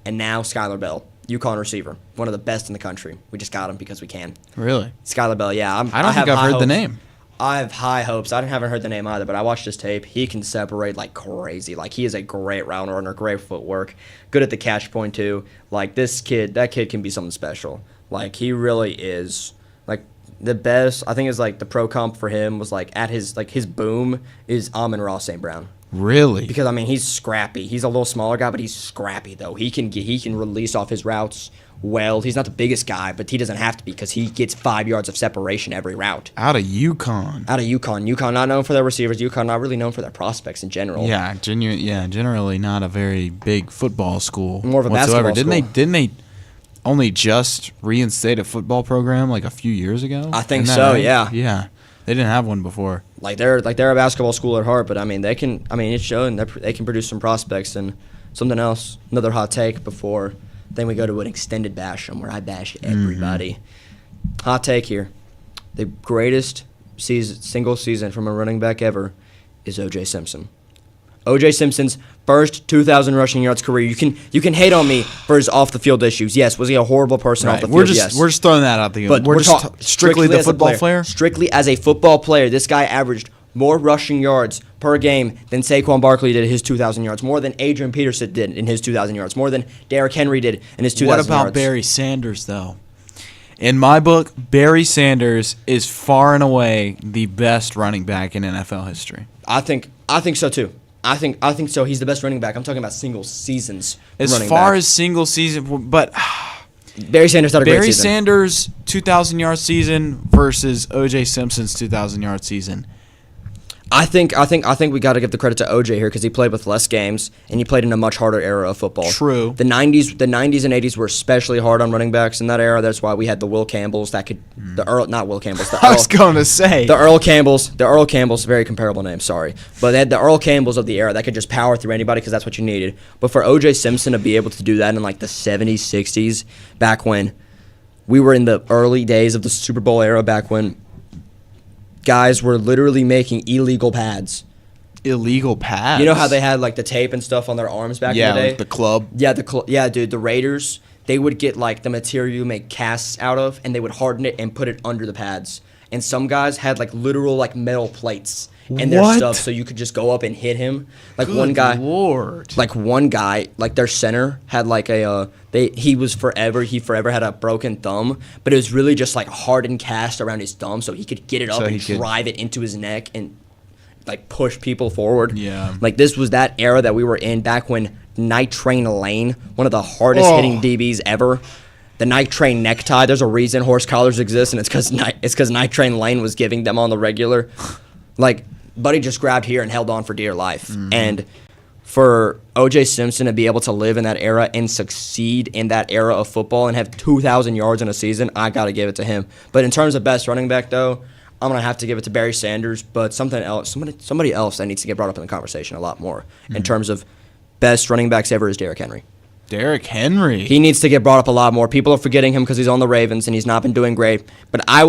and now Skylar Bell, UConn receiver, one of the best in the country. We just got him because we can.
Really?
Skylar Bell, yeah.
I don't think I've heard the name.
I have high hopes. I haven't heard the name either, but I watched his tape. He can separate like crazy. Like, he is a great route runner, great footwork, good at the catch point too. Like, that kid can be something special. Like, he really is. Like, the best, I think, is like the pro comp for him was like at his boom is Amon-Ra St. Brown.
Really?
Because, I mean, he's scrappy. He's a little smaller guy, but he's scrappy though. He can release off his routes well. He's not the biggest guy, but he doesn't have to be, because he gets 5 yards of separation every route.
Out of UConn.
UConn not known for their receivers. UConn not really known for their prospects in general.
Yeah, generally not a very big football school.
More of a basketball school.
Didn't they only just reinstate a football program like a few years ago?
I think so, right? Yeah.
Yeah. They didn't have one before.
They're a basketball school at heart, but I mean it's showing they can produce some prospects. And something else, another hot take before then we go to an extended bash where I bash everybody. Hot take here. The greatest single season from a running back ever is O.J. Simpson. O.J. Simpson's first 2,000 rushing yards career. You can hate on me for his off the field issues. Yes, was he a horrible person off the field? Yes.
We're just throwing that out there.
But
we're just strictly the football player.
Strictly as a football player, this guy averaged more rushing yards per game than Saquon Barkley did his 2,000 yards, more than Adrian Peterson did in his 2,000 yards, more than Derrick Henry did in his 2,000 yards.
What about Barry Sanders, though? In my book, Barry Sanders is far and away the best running back in NFL history.
I think so too. I think so. He's the best running back. I'm talking about single seasons.
As far as single season, but
Barry Sanders had a great season.
Barry Sanders' 2,000-yard season versus O.J. Simpson's 2,000-yard season.
I think we got to give the credit to OJ here because he played with less games and he played in a much harder era of football.
True.
The 90s and 80s were especially hard on running backs in that era. That's why we had the Will Campbells that could not Will Campbells.
I was going to say
the Earl Campbells, very comparable name, sorry. But they had the Earl Campbells of the era that could just power through anybody because that's what you needed. But for O.J. Simpson to be able to do that in like the 70s, 60s, back when we were in the early days of the Super Bowl era, back when guys were literally making illegal pads.
illegal pads.
You know how they had like the tape and stuff on their arms back in the day?
Like the club.
Yeah, dude, the Raiders, they would get like the material you make casts out of, and they would harden it and put it under the pads. And some guys had like literal like metal plates in their
What?
stuff, so you could just go up and hit him. Like
Good
one guy,
Lord.
like their center had like he forever had a broken thumb, but it was really just like hardened cast around his thumb, so he could get it up
So
and
he could-
drive it into his neck and like push people forward.
Yeah.
Like this was that era that we were in back when Night Train Lane, one of the hardest hitting DBs ever. The Night Train necktie, there's a reason horse collars exist, and it's because Night Train Lane was giving them on the regular. Like, Buddy just grabbed here and held on for dear life.
Mm-hmm.
And for O.J. Simpson to be able to live in that era and succeed in that era of football and have 2,000 yards in a season, I got to give it to him. But in terms of best running back, though, I'm going to have to give it to Barry Sanders. But somebody else that needs to get brought up in the conversation a lot more in terms of best running backs ever is Derrick Henry.
Derrick Henry.
He needs to get brought up a lot more. People are forgetting him because he's on the Ravens and he's not been doing great. But I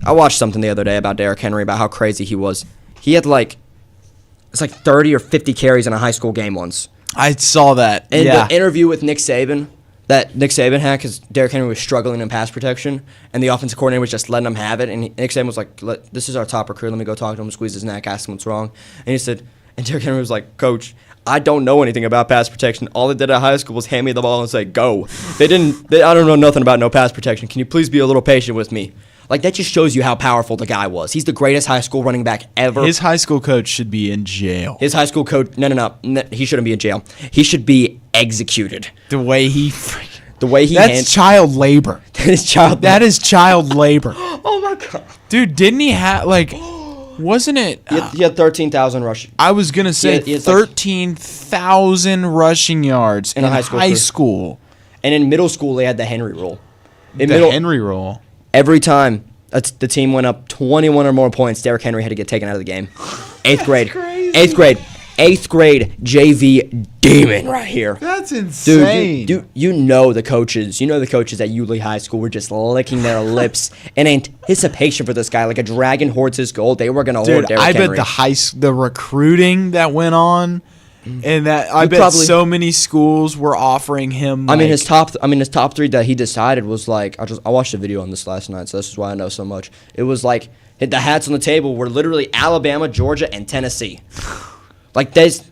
watched something the other day about Derrick Henry, about how crazy he was. He had it's like 30 or 50 carries in a high school game once.
I saw that.
And
yeah.
the interview with Nick Saban that Nick Saban had, because Derrick Henry was struggling in pass protection, and the offensive coordinator was just letting him have it. And Nick Saban was like, "This is our top recruit. Let me go talk to him, squeeze his neck, ask him what's wrong." And he said, and Derrick Henry was like, "Coach, I don't know anything about pass protection. All they did at high school was hand me the ball and say, go. I don't know nothing about no pass protection. Can you please be a little patient with me?" Like, that just shows you how powerful the guy was. He's the greatest high school running back ever.
His high school coach should be in jail.
His high school coach, no, he shouldn't be in jail. He should be executed.
The way he
That's
child labor.
his child.
That is child labor.
Oh my god.
Dude, didn't he have wasn't it
He had 13,000 rush.
I was going to say
he had like-
13,000 rushing yards in
a
high
high school
school.
And in middle school, they had the Henry rule.
Henry rule.
Every time the team went up 21 or more points, Derrick Henry had to get taken out of the game. Eighth grade. Eighth grade JV demon right here.
That's insane.
Dude, you know the coaches at Yulee High School were just licking their lips in anticipation for this guy. Like a dragon hoards his gold, they were going to hoard
Dude,
Derrick
I
Henry.
bet the recruiting that went on, and that I bet so many schools were offering him.
his top three that he decided was like, I watched a video on this last night, so this is why I know so much. It was like the hats on the table were literally Alabama, Georgia, and Tennessee. Like Derrick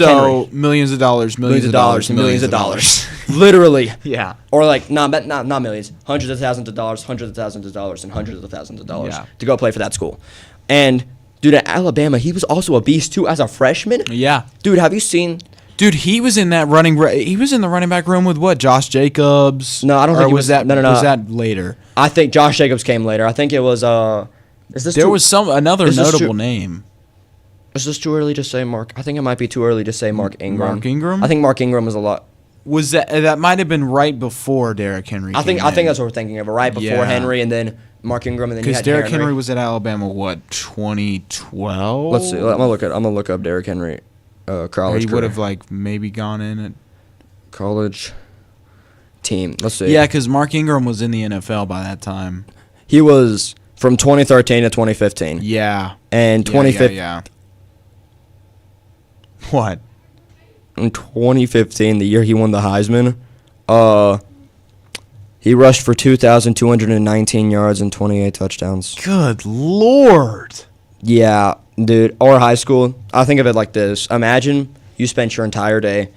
Henry.
Millions of dollars,
Millions of dollars. Literally.
Yeah.
Or like not millions, hundreds of thousands of dollars, and hundreds of thousands of dollars to go play for that school. And dude, at Alabama, he was also a beast too as a freshman.
Yeah.
Dude, have you seen?
Dude, he was in that he was in the running back room with what? Josh Jacobs?
No, I don't think he was.
that.
No.
Was that later?
I think Josh Jacobs came later. I think it was.
There was another
is this
notable
true?
name.
Is this too early to say Mark? I think it might be too early to say Mark Ingram.
Mark Ingram?
I think Mark Ingram was a lot.
Was that might have been right before Derrick Henry?
I think that's what we're thinking of. Right before
Yeah.
Henry, and then Mark Ingram, and then
because Derrick Henry was at Alabama. What 2012?
Let's see. I'm gonna look up Derrick Henry. College.
He would
career.
have maybe gone in at
College team. Let's see.
Yeah, because Mark Ingram was in the NFL by that time.
He was from 2013 to 2015.
Yeah.
And 2015.
Yeah. What?
In 2015, the year he won the Heisman, he rushed for 2,219 yards and 28 touchdowns.
Good Lord.
Yeah, dude. Or high school. I think of it like this. Imagine you spent your entire day.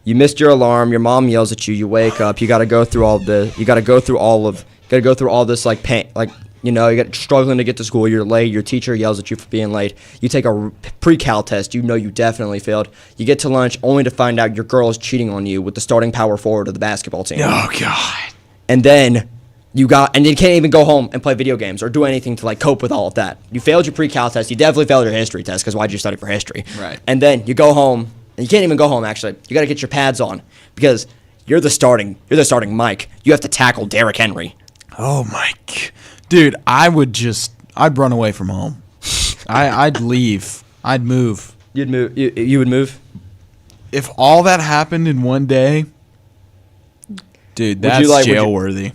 You missed your alarm. Your mom yells at you. You wake up. You got to go through all this. You got to go through all this like pain. Like, you got struggling to get to school. You're late. Your teacher yells at you for being late. You take a pre-cal test. You definitely failed. You get to lunch only to find out your girl is cheating on you with the starting power forward of the basketball team.
Oh God.
And then you can't even go home and play video games or do anything to like cope with all of that. You failed your pre-cal test. You definitely failed your history test because why'd you study for history?
Right.
And then you go home and you can't even go home. Actually, you got to get your pads on because you're the starting Mike. You have to tackle Derrick Henry.
Oh my, dude! I'd run away from home. I'd leave. I'd move.
You'd move. You would move.
If all that happened in one day, dude, that's jail worthy.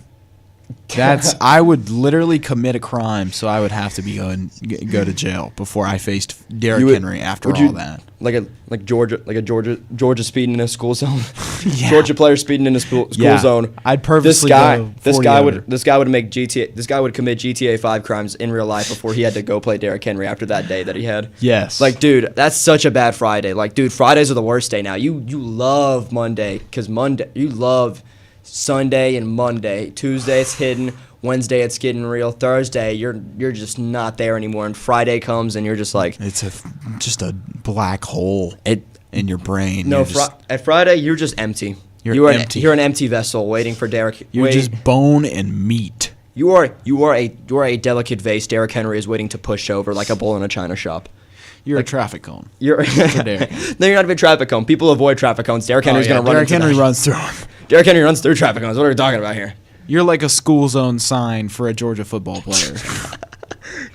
I would literally commit a crime, so I would have to go to jail before I faced Derrick Henry after all that.
Like Georgia speeding in a school zone.
Yeah.
Georgia player speeding in a school zone.
I'd purposely go 40
this guy
over.
would commit GTA 5 crimes in real life before he had to go play Derrick Henry after that day that he had.
Yes.
Like, dude, that's such a bad Friday. Like, dude, Fridays are the worst day now. You love Monday because you love Sunday and Monday. Tuesday it's hidden. Wednesday it's getting real. Thursday you're just not there anymore. And Friday comes and you're just like
it's just a black hole in your brain.
No, at Friday you're just empty. You're empty. You're an empty vessel waiting for Derrick.
You're just bone and meat.
You are a delicate vase. Derrick Henry is waiting to push over like a bull in a china shop.
You're a traffic cone.
No, you're not even a traffic cone. People avoid traffic cones. Derrick Henry's gonna run.
Derrick Henry runs through them.
Derrick Henry runs through traffic cones. What are we talking about here?
You're like a school zone sign for a Georgia football player.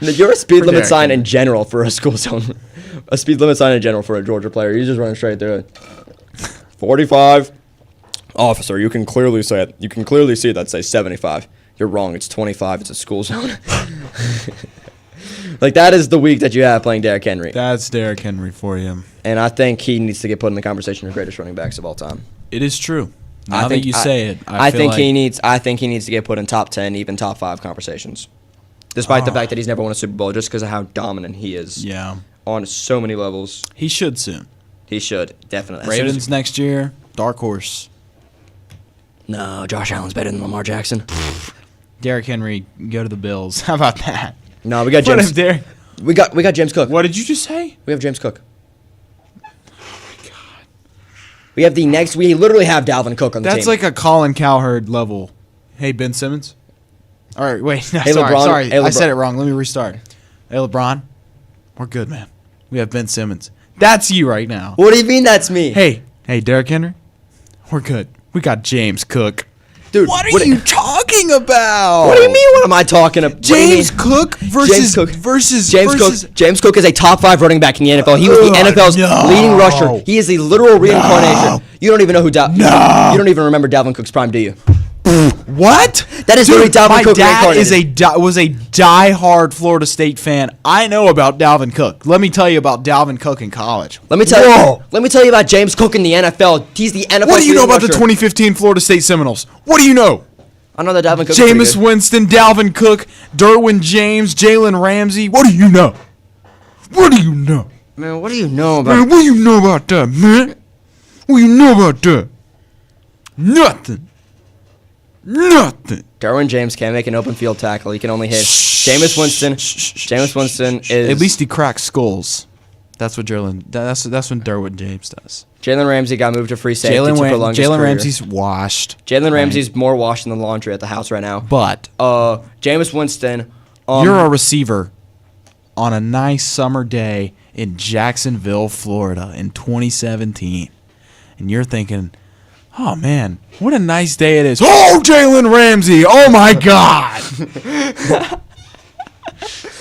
No, you're a speed limit sign in general for a school zone. A speed limit sign in general for a Georgia player. You're just running straight through it. 45. Officer, you can clearly see it. You can clearly see that says 75. You're wrong. It's 25. It's a school zone. Like, that is the week that you have playing Derrick Henry.
That's Derrick Henry for you.
And I think he needs to get put in the conversation of greatest running backs of all time.
It is true. Now that you say it,
I think he needs to get put in top 10, even top 5 conversations. Despite the fact that he's never won a Super Bowl, just because of how dominant he is.
Yeah.
On so many levels.
He should soon.
He should, definitely.
Ravens next year, dark horse.
No, Josh Allen's better than Lamar Jackson.
Derrick Henry, go to the Bills. How about that?
No, we got James. We got James Cook.
What did you just say?
We have James Cook. We literally have Dalvin Cook on the team.
That's like a Colin Cowherd level. Hey, Ben Simmons. All right, wait. No,
Hey,
sorry.
Hey,
I said it wrong. Let me restart. Hey, LeBron. We're good, man. We have Ben Simmons. That's you right now.
What do you mean that's me?
Hey, Derrick Henry. We're good. We got James Cook.
Dude,
what are you talking about?
What do you mean? What am I talking about?
James Cook versus
James Cook. James Cook is a top 5 running back in the NFL. He was the NFL's leading rusher. He is a literal reincarnation. You don't even know who You don't even remember Dalvin Cook's prime, do you?
What?
That is literally Dalvin Cook reincarnated.
My dad was a diehard Florida State fan. I know about Dalvin Cook. Let me tell you about Dalvin Cook in college.
Let me tell you about James Cook in the NFL. He's the NFL.
What do you know about the 2015 Florida State Seminoles? What do you know?
I know that Dalvin Cook.
Jameis Winston, Dalvin Cook, Derwin James, Jalen Ramsey. What do you know? What do you know?
Man, what do you know about?
Man, what do you know about that, man? What do you know about that? Nothing.
Derwin James can't make an open field tackle. He can only hit. Jameis Winston is.
At least he cracks skulls. That's what That's when Derwin James does.
Jalen Ramsey got moved to free safety to prolong his
Jalen
career.
Ramsey's washed.
Jalen Ramsey's more washed than the laundry at the house right now.
But
Jameis Winston.
You're a receiver on a nice summer day in Jacksonville, Florida in 2017, and you're thinking, oh, man, what a nice day it is. Oh, Jalen Ramsey. Oh, my God.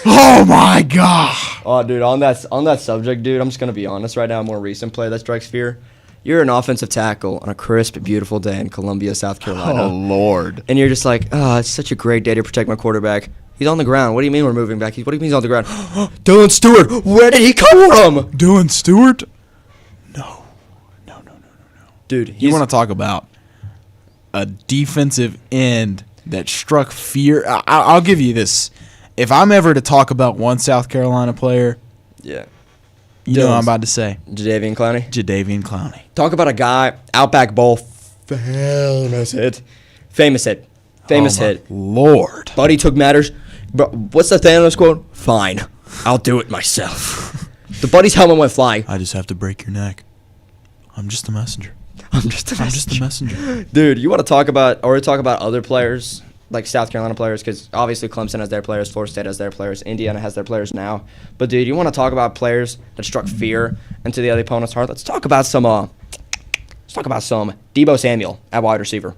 Oh, my God.
Oh, dude, on that subject, dude, I'm just going to be honest right now. A more recent play that strikes fear. You're an offensive tackle on a crisp, beautiful day in Columbia, South Carolina.
Oh, Lord.
And you're just like, oh, it's such a great day to protect my quarterback. He's on the ground. What do you mean we're moving back? What do you mean he's on the ground? Dylan Stewart, where did he come from?
Dylan Stewart? No.
Dude,
you want to talk about a defensive end that struck fear? I'll give you this. If I'm ever to talk about one South Carolina player,
yeah,
you know what I'm about to say.
Jadeveon
Clowney.
Talk about a guy, Outback Bowl, famous hit.
Lord.
Buddy took matters. Bro, what's the Thanos quote? Fine, I'll do it myself. The Buddy's helmet went flying.
I just have to break your neck. I'm just a messenger.
I'm just a messenger.
Messenger.
Dude, you want to talk about other players like South Carolina players, because obviously Clemson has their players, Florida State has their players, Indiana has their players now. But dude, you want to talk about players that struck fear into the other opponent's heart? Let's talk about some Deebo Samuel at wide receiver.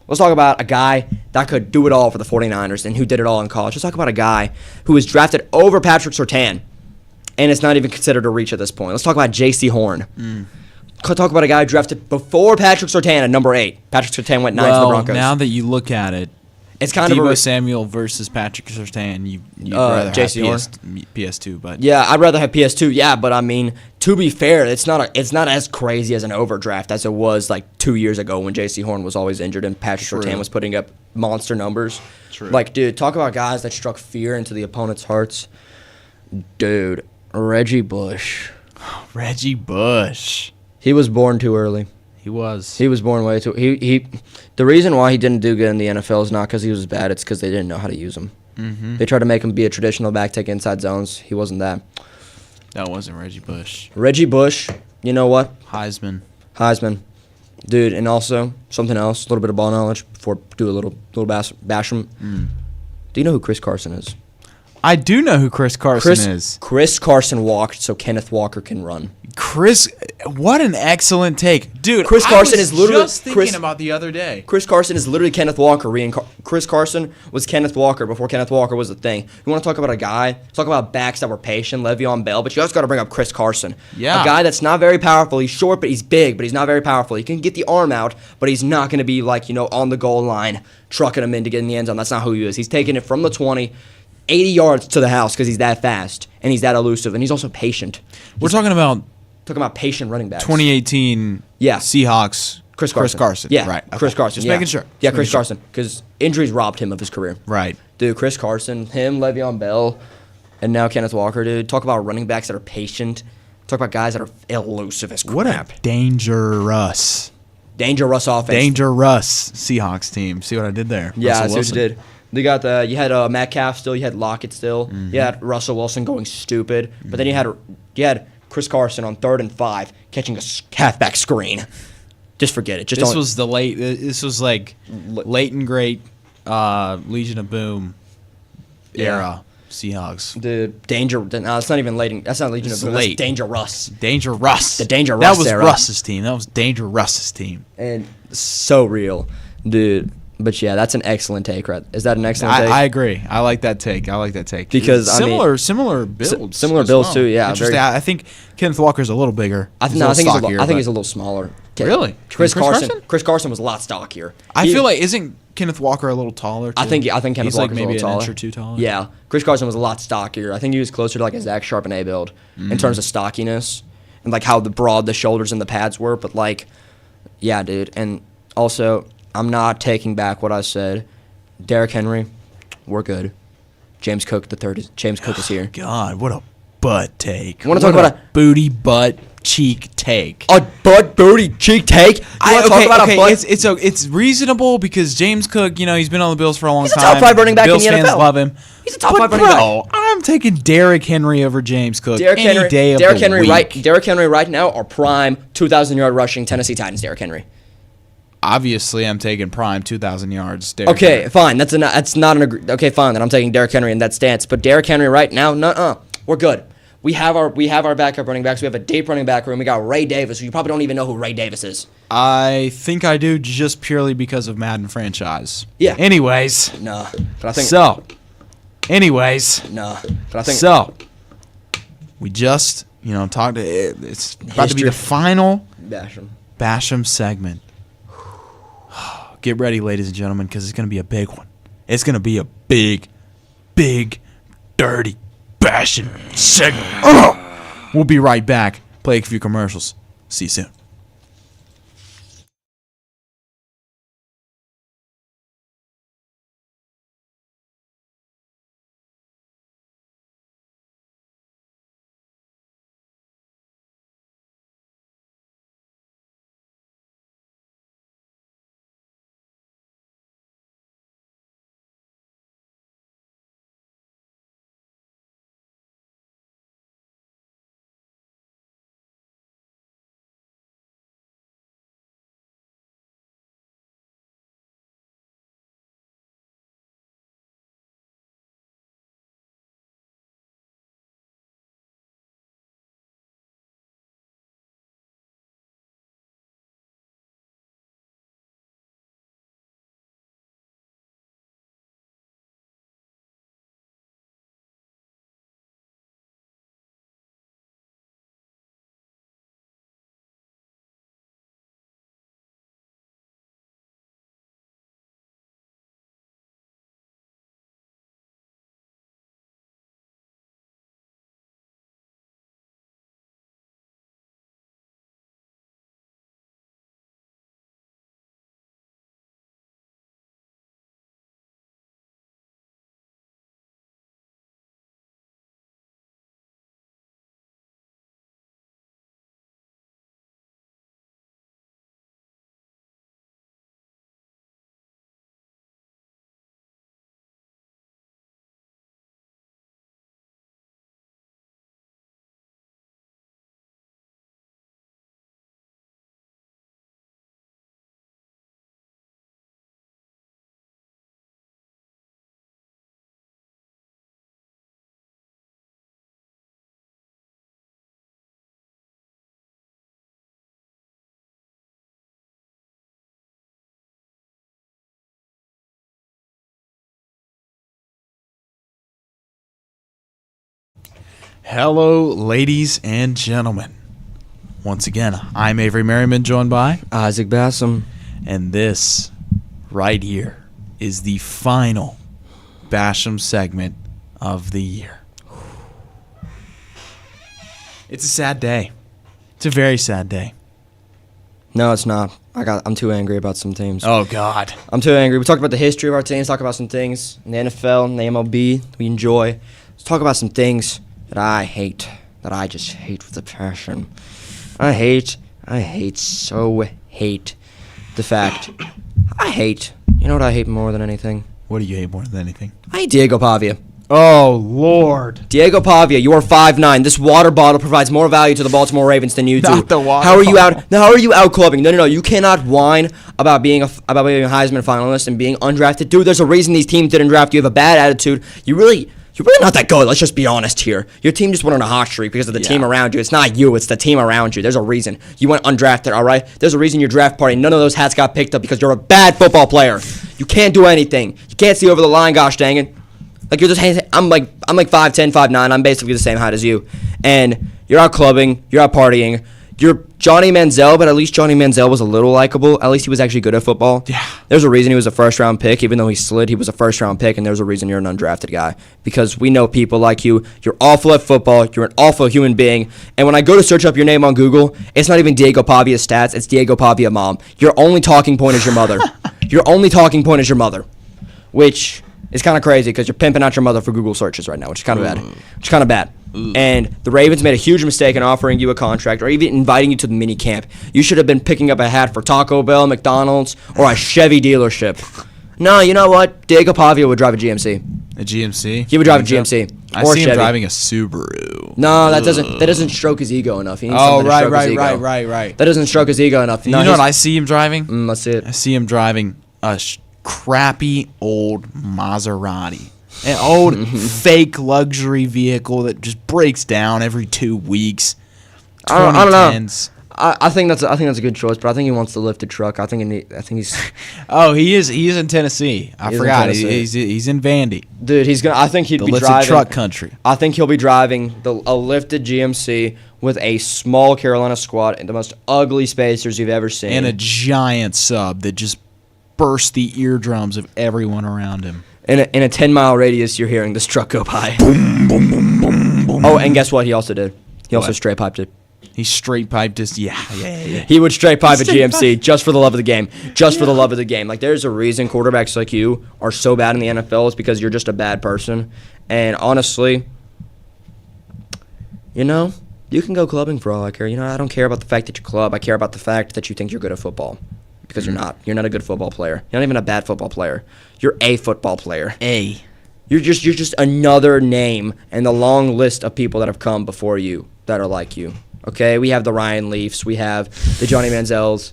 Let's talk about a guy that could do it all for the 49ers and who did it all in college. Let's talk about a guy who was drafted over Patrick Surtain, and it's not even considered a reach at this point. Let's talk about J.C. Horn. Talk about a guy drafted before Patrick Surtain at number 8. Patrick Surtain went 9 to the Broncos.
Now that you look at it,
it's kind
Deebo
of
Samuel versus Patrick Surtain. You'd rather have
J.C. Horn?
PS2, but
Yeah, I'd rather have PS2. Yeah, but I mean, to be fair, it's not as crazy as an overdraft as it was like 2 years ago when J.C. Horn was always injured and Patrick Surtain was putting up monster numbers.
True.
Like, dude, talk about guys that struck fear into the opponent's hearts. Dude, Reggie Bush.
Reggie Bush.
He was born too early.
He was.
He was born way too. The reason why he didn't do good in the NFL is not because he was bad. It's because they didn't know how to use him.
Mm-hmm.
They tried to make him be a traditional back, take inside zones. He wasn't that.
That wasn't Reggie Bush.
Reggie Bush. You know what?
Heisman.
Dude, and also something else. A little bit of ball knowledge before do a little bash him. Do you know who Chris Carson is?
I do know who Chris Carson is.
Chris Carson walked so Kenneth Walker can run.
Chris, what an excellent take, dude.
Chris Carson is literally
just thinking about the other day.
Chris Carson is literally Kenneth Walker. Chris Carson was Kenneth Walker before Kenneth Walker was a thing. You want to talk about a guy? Talk about backs that were patient, Le'Veon Bell, but you also got to bring up Chris Carson.
Yeah.
A guy that's not very powerful. He's short, but he's big, but he's not very powerful. He can get the arm out, but he's not going to be like, on the goal line, trucking him in to get in the end zone. That's not who he is. He's taking it from the 20, 80 yards to the house because he's that fast, and he's that elusive, and he's also patient.
We're talking about
patient running backs.
2018
Yeah.
Seahawks.
Chris Carson.
Yeah,
Yeah,
right. Okay.
Chris Carson.
Just
yeah.
making sure.
Yeah,
Just
Chris
making
Carson. Because injuries robbed him of his career.
Right.
Dude, Chris Carson, him, Le'Veon Bell, and now Kenneth Walker, dude. Talk about running backs that are patient. Talk about guys that are elusive as crap.
What a dangerous
offense.
Dangerous Seahawks team. See what I did there?
Yeah,
Russell
I see what
Wilson.
you did. They got you had Metcalf still, you had Lockett still, you had Russell Wilson going stupid, but then you had Chris Carson on 3rd and 5 catching a halfback screen. Just forget it.
This was like late and great Legion of Boom era Seahawks.
Dude, danger. No, it's not even late. That's not Legion of Boom. That's Danger Russ.
Danger Russ.
The Danger
That
Russ
was
era.
Russ's team. That was Danger Russ's team.
And so real, dude. But yeah, that's an excellent take, right? Is that an excellent take?
I agree. I like that take.
Because, I mean,
similar builds.
similar
as
builds
well.
thin yeah,
Interesting.
very-
I think Kenneth Walker's a little bigger.
I think he's a little smaller.
Really?
Chris
Carson?
Chris Carson was a lot stockier.
I feel like isn't Kenneth Walker a little taller? Too?
I think Kenneth
He's
Walker's
like maybe
a little taller.
an inch or two taller.
Yeah, Chris Carson was a lot stockier. I think he was closer to like a Zach Charbonnet build in terms of stockiness and like how broad the shoulders and the pads were. But like, yeah, dude. And also, I'm not taking back what I said. Derrick Henry, we're good. James Cook is here.
God, what a butt take.
Want to talk about a
booty butt cheek take?
butt booty cheek take? You want to talk about a butt?
It's reasonable because James Cook, he's been on the Bills for a long
He's a
time.
top 5 running back
Bills
in the
fans
NFL.
love him.
He's a top
But
5 running
bro, I'm taking Derrick Henry over James Cook
Derrick
any
Henry,
day of
Derrick
the
Henry,
week.
Derrick Henry right now are prime 2,000-yard rushing Tennessee Titans. Derrick Henry.
Obviously, I'm taking prime 2,000 yards. Derrick
Okay,
Henry.
fine. That's not an okay. Fine, then I'm taking Derrick Henry in that stance. But Derrick Henry right now, we're good. We have our backup running backs. We have a deep running back room. We got Ray Davis, who you probably don't even know who Ray Davis is.
I think I do just purely because of Madden franchise.
Yeah.
Anyways.
No, but I think
Anyways.
no, but I think
So. We just, talked. It's about to be
History.
the final
Basham.
Basham segment. Get ready, ladies and gentlemen, because it's going to be a big one. It's going to be a big, dirty Basham segment. We'll be right back. Play a few commercials. See you soon. Hello, ladies and gentlemen. Once again, I'm Avery Merriman, joined by
Isaac Bassam.
and this right here is the final Basham segment of the year. It's a sad day. It's a very sad day.
No, it's not. I'm too angry about some teams.
Oh, God.
I'm too angry. We talked about the history of our teams, talk about some things in the NFL and the MLB we enjoy. Let's talk about some things that I hate, that I just hate with a passion. I hate the fact. You know what I hate more than anything?
What do you hate more than anything?
I hate Diego Pavia.
Oh, Lord.
Diego Pavia, you are 5'9". This water bottle provides more value to the Baltimore Ravens than you do.
Not the water
How are you
bottle.
out? Now, how are you out clubbing? No. You cannot whine about being a Heisman finalist and being undrafted. Dude, there's a reason these teams didn't draft you. You have a bad attitude. You're really not that good. Let's just be honest here. Your team just went on a hot streak because of the team around you. It's not you. It's the team around you. There's a reason. You went undrafted, all right? There's a reason your draft party, none of those hats got picked up because you're a bad football player. You can't do anything. You can't see over the line, gosh dang it. Like, you're just, I'm like 5'10", 5'9". I'm basically the same height as you. And you're out clubbing. You're out partying. You're Johnny Manziel, but at least Johnny Manziel was a little likable. At least he was actually good at football.
Yeah.
There's a reason he was a first-round pick. Even though he slid, he was a first-round pick, and there's a reason you're an undrafted guy. Because we know people like you. You're awful at football. You're an awful human being. And when I go to search up your name on Google, it's not even Diego Pavia's stats. It's Diego Pavia mom. Your only talking point is your mother. Your only talking point is your mother. Which is kind of crazy because you're pimping out your mother for Google searches right now, which is kind of bad. And the Ravens made a huge mistake in offering you a contract or even inviting you to the mini camp. You should have been picking up a hat for Taco Bell, McDonald's, or a Chevy dealership. No, you know what? Diego Pavia would drive a GMC.
A GMC?
He would drive a GMC.
I
or
see
Chevy.
him driving a Subaru.
No, that doesn't stroke his ego enough. He needs
Oh,
something to stroke his ego.
right.
That doesn't stroke his ego enough.
You know what I see him driving?
Let's see it.
I see him driving a crappy old Maserati. An old fake luxury vehicle that just breaks down every 2 weeks.
I don't know.
2010s.
I think that's a good choice, but I think he wants to lift a truck. I think he's
Oh, he is in Tennessee. I
He is in
forgot.
Tennessee.
He's in Vandy.
dude. I think he'd
The
be
lifted
driving
truck country.
I think he'll be driving a lifted GMC with a small Carolina squad and the most ugly spacers you've ever seen.
And a giant sub that just bursts the eardrums of everyone around him.
In a 10-mile radius, you're hearing this truck go by. Oh, and guess what? He also did. He also
What?
straight piped it.
He straight piped his yeah.
He would straight pipe a GMC just for the love of the game. Just for the love of the game. Like, there's a reason quarterbacks like you are so bad in the NFL is because you're just a bad person. And honestly, you know, you can go clubbing for all I care. You know, I don't care about the fact that you club. I care about the fact that you think you're good at football. Because you're not. You're not a good football player. You're not even a bad football player. You're a football player. You're just another name in the long list of people that have come before you that are like you. Okay, we have the Ryan Leafs, we have the Johnny Manziels,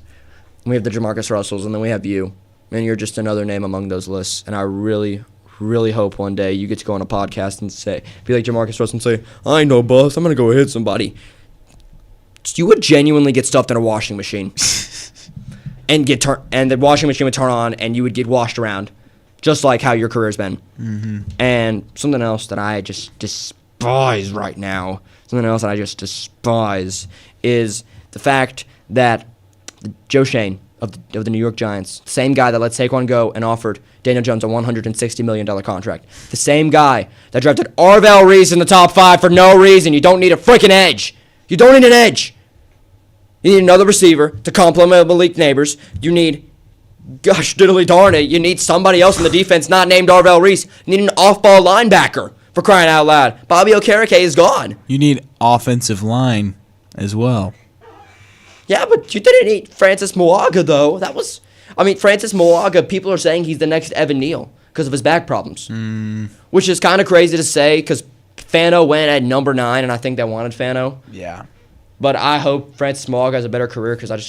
we have the Jamarcus Russells, and then we have you. And you're just another name among those lists. And I really, really hope one day you get to go on a podcast and be like Jamarcus Russell and say, I know, boss, I'm going to go hit somebody. You would genuinely get stuffed in a washing machine. and the washing machine would turn on, and you would get washed around. Just like how your career's been. Mm-hmm. And something else that I just despise right now, is the fact that Joe Shane of the New York Giants, the same guy that let Saquon go and offered Daniel Jones a $160 million contract, the same guy that drafted Arvell Reese in the top 5 for no reason. You don't need a freaking edge. You don't need an edge. You need another receiver to complement Malik Neighbors. You need... Gosh, diddly darn it, you need somebody else in the defense not named Arvell Reese. You need an off-ball linebacker, for crying out loud. Bobby Okereke is gone.
You need offensive line as well.
Yeah, but you didn't need Francis Moaga, though. Francis Moaga, people are saying he's the next Evan Neal because of his back problems. Which is kind of crazy to say because Fano went at number 9, and I think they wanted Fano.
Yeah.
But I hope Francis Moaga has a better career because I'm